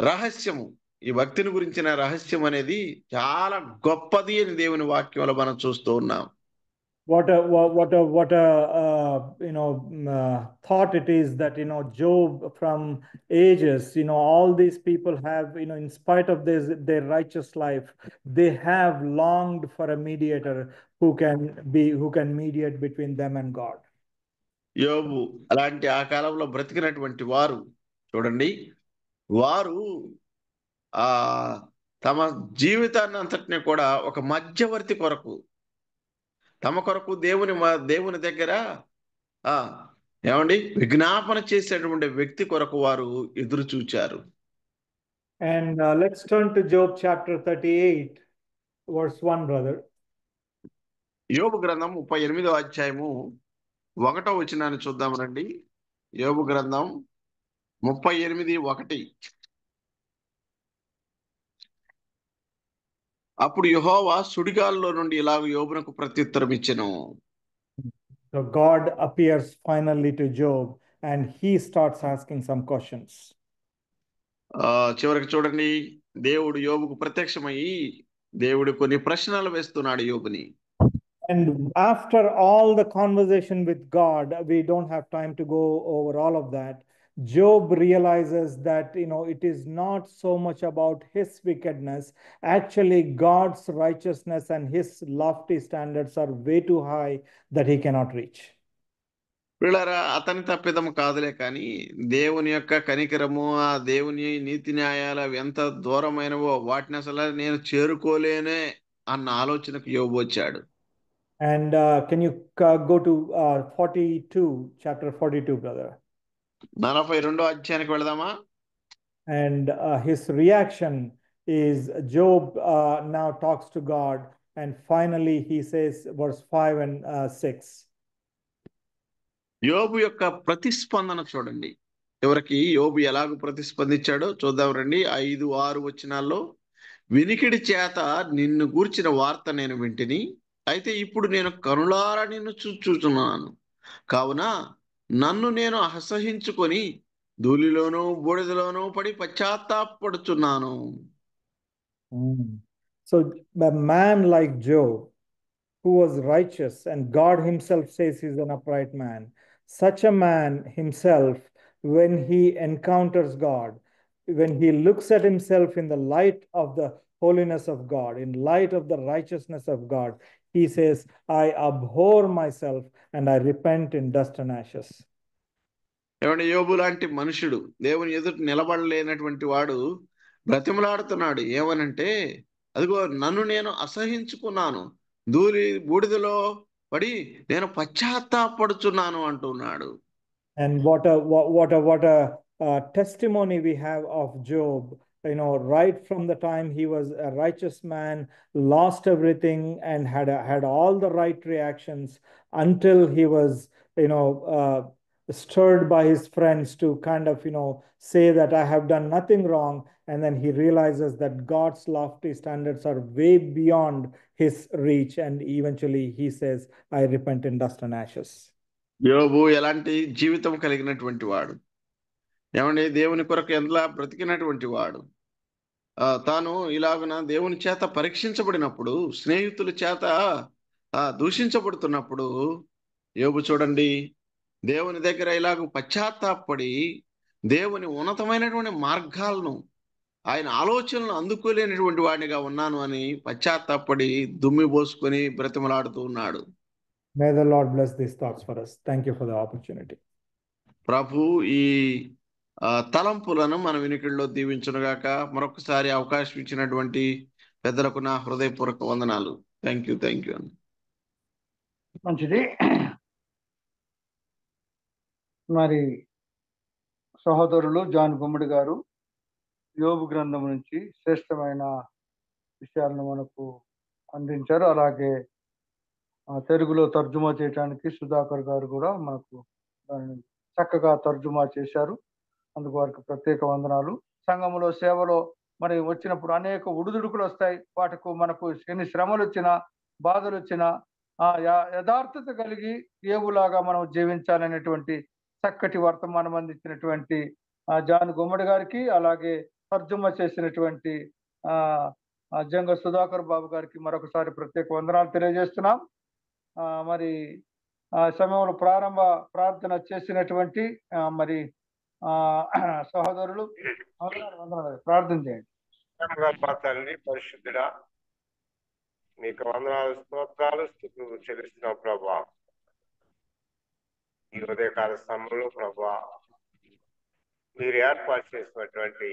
రహస్యము, ఈ భక్తిని గురించిన రహస్యం అనేది చాలా గొప్పది అని దేవుని వాక్యంలో మనం చూస్తూ ఉన్నాం. What a thought it is that Job from ages, all these people have, in spite of their righteous life, they have longed for a mediator who can mediate between them and God. యోబు అలాంటి ఆ కాలంలో బ్రతికినటువంటి వారు చూడండి, వారు ఆ తమ జీవితాన్ని అంతటిని కూడా ఒక మధ్యవర్తి కొరకు, తమ కొరకు దేవుని దగ్గర ఏమండి విజ్ఞాపన చేసేటువంటి వ్యక్తి కొరకు వారు ఎదురు చూచారు. And let's turn to Job chapter 38 verse 1, brother. యోబు గ్రంథం 38వ అధ్యాయము 1వ వచనాన్ని చూద్దాం రండి. యోబు గ్రంథం 38:1. అప్పుడు యెహోవా సుడిగాల్లో నుండి ఇలాగ యోబునకు ప్రత్యుత్తరం ఇచ్చెను. So God appears finally to Job and he starts asking some questions. చివరికి చూడండి, దేవుడు యోబుకు ప్రత్యక్షమయ్యి దేవుడు కొన్ని ప్రశ్నలు వేస్తున్నాడు యోబుని. And after all the conversation with God, we don't have time to go over all of that. Job realizes that it is not so much about his wickedness. Actually, God's righteousness and his lofty standards are way too high that he cannot reach. పిల్లరా, అతని తప్పిదము కాదులే, కానీ దేవుని యొక్క కనికరము, ఆ దేవుని నీతి న్యాయాలు అవి ఎంత దూరమైనవో వాటిని అసలు నేను చేరుకోలేనే అన్న ఆలోచనకు యోబు వచ్చాడు. And can you go to 42, chapter 42, brother? 42వ అధ్యాయానికి వెళదామా? And his reaction is Job now talks to God, and finally he says, verse 5 and 6. యోబు యొక్క ప్రతిస్పందన చూడండి. చివరికి యోబు ఎలాగ ప్రతిస్పందించాడో చూద్దాం రండి. 5, 6 వచనాల్లో, వినికిడి చేత నిన్ను గూర్చిన వార్త నేను వింటిని, అయితే ఇప్పుడు నేను కనులారా నిన్ను చూచుచున్నాను, కావున నన్ను నేను అసహించుకొని ధూళిలోనూ బూడిదలోనూ పడి పశ్చాత్తాపడుచున్నాను. So a man like Job, who was righteous, and God himself says he's an upright man, such a man himself when he encounters God, when he looks at himself in the light of the holiness of God, in light of the righteousness of God, he says, I abhor myself and I repent in dust and ashes. ఏమంటే యోబు లాంటి మనుషుడు దేవుని ఎదుట నిలబడలేనటువంటి వాడు బ్రతిమలాడుతున్నాడు. ఏమనంటే, అదిగో నన్ను నేను అసహించుకున్నాను, బూడిదలో పడి నేను పశ్చాత్తాపడుచున్నాను అంటున్నాడు. And what a testimony we have of Job. Right from the time he was a righteous man, lost everything and had all the right reactions until he was, stirred by his friends to kind of, say that I have done nothing wrong. And then he realizes that God's lofty standards are way beyond his reach. And eventually he says, I repent in dust and ashes. యోబు ఎలాంటి జీవితం కలిగినటువంటి వాడు, ఏమంటే దేవుని కొరకు ఎలా బ్రతికినటువంటి వాడు. తాను ఇలాగున దేవుని చేత పరీక్షించబడినప్పుడు, స్నేహితుల చేత దూషించబడుతున్నప్పుడు యోబు చూడండి, దేవుని దగ్గర ఇలాగ పశ్చాత్తాపడి దేవుని ఉన్నతమైనటువంటి మార్గాలను, ఆయన ఆలోచనలు అందుకోలేనటువంటి వాడిగా ఉన్నాను అని పశ్చాత్తాపడి దుమ్మి పోసుకొని బ్రతిమలాడుతూ ఉన్నాడు. May the Lord bless these thoughts for us. Thank you for the opportunity. ప్రభు ఈ తలంపులను మన వినికిడిలో దీవించునుగాక. మరొకసారి అవకాశం ఇచ్చినటువంటి పెద్దలకు నా హృదయపూర్వక వందనాలు. థ్యాంక్ యూ మంచిది. మరి సహోదరులు జాన్ గుమ్మడి గారు యోబు గ్రంథం నుంచి శ్రేష్టమైన విషయాలను మనకు అందించారు. అలాగే తెలుగులో తర్జుమా చేయడానికి సుధాకర్ గారు కూడా మనకు దాన్ని చక్కగా తర్జుమా చేశారు. అందుకు వారికి ప్రత్యేక వందనాలు. సంఘములో సేవలో మరి వచ్చినప్పుడు అనేక ఉడుదుడుకులు వస్తాయి. వాటికి మనకు ఎన్ని శ్రమలు వచ్చినా, బాధలు వచ్చినా యథార్థత కలిగి యోబులాగా మనం జీవించాలనేటువంటి చక్కటి వర్తమానం అందించినటువంటి జాన్ గుమ్మడి గారికి, అలాగే తర్జుమా చేసినటువంటి జంగ సుధాకర్ బాబు గారికి మరొకసారి ప్రత్యేక వందనాలు తెలియజేస్తున్నాం. మరి సమయంలో ప్రారంభ ప్రార్థన చేసినటువంటి మరి సహోదరులు ప్రార్థన చేయండి. తండ్రి పరిశుద్ధుడా, నీకు వందనాలు, స్తోత్రాలు, స్తుతులు చెల్లిస్తున్నావు ప్రభా. ఈ ఉదయకాల సమయంలో ప్రభా, మీరు ఏర్పాటు చేసినటువంటి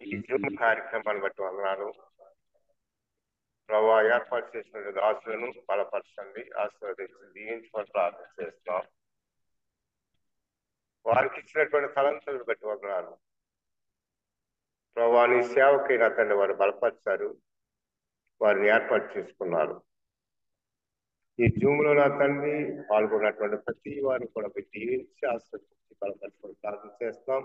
ఈ జూమ్ కార్యక్రమాన్ని బట్టి వందనాలు ప్రభా. ఏర్పాటు చేసిన దాసులను బలపరచండి, ఆశీర్వదించి దీవించమని ప్రార్థన చేస్తున్నాం. వారికి ఇచ్చినటువంటి తలంతులను బట్టి వందనాలు ప్రభా. నీ సేవకైనా తండ్రి వారు బలపరిచారు, వారిని ఏర్పాటు చేసుకున్నారు. ఈ జూమ్ లో నా తండ్రి పాల్గొన్నటువంటి ప్రతి వారిని కూడా మీరు దీవించి ఆశీర్వదించి బలపరచమని ప్రార్థన చేస్తాం.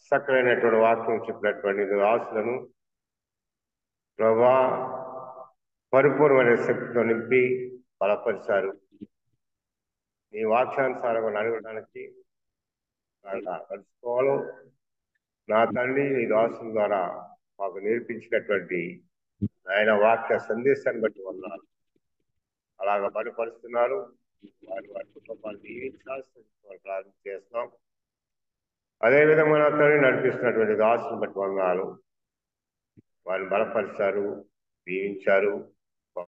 సకలైనటువంటి వాక్యం చెప్పినటువంటి దాసులను ప్రభా పరిపూర్ణమైన శక్తితో నింపి బలపరిచారు. నీ వాక్యానుసారంగా నడవడానికి నడుచుకోవడం నా తండ్రి నీ దాసుల ద్వారా మాకు నేర్పించినటువంటి ఆయన వాక్య సందేశాన్ని బట్టి వందనాలు. అలాగా బలపరుస్తున్నారు. వారి కుటుంబాన్ని దీవించాల్సిన ప్రార్థన చేస్తాం. అదేవిధంగా నా తండ్రి నడిపిస్తున్నటువంటి దాసుని బట్టి వందనాలు. వారిని బలపరిచారు, దీవించారు.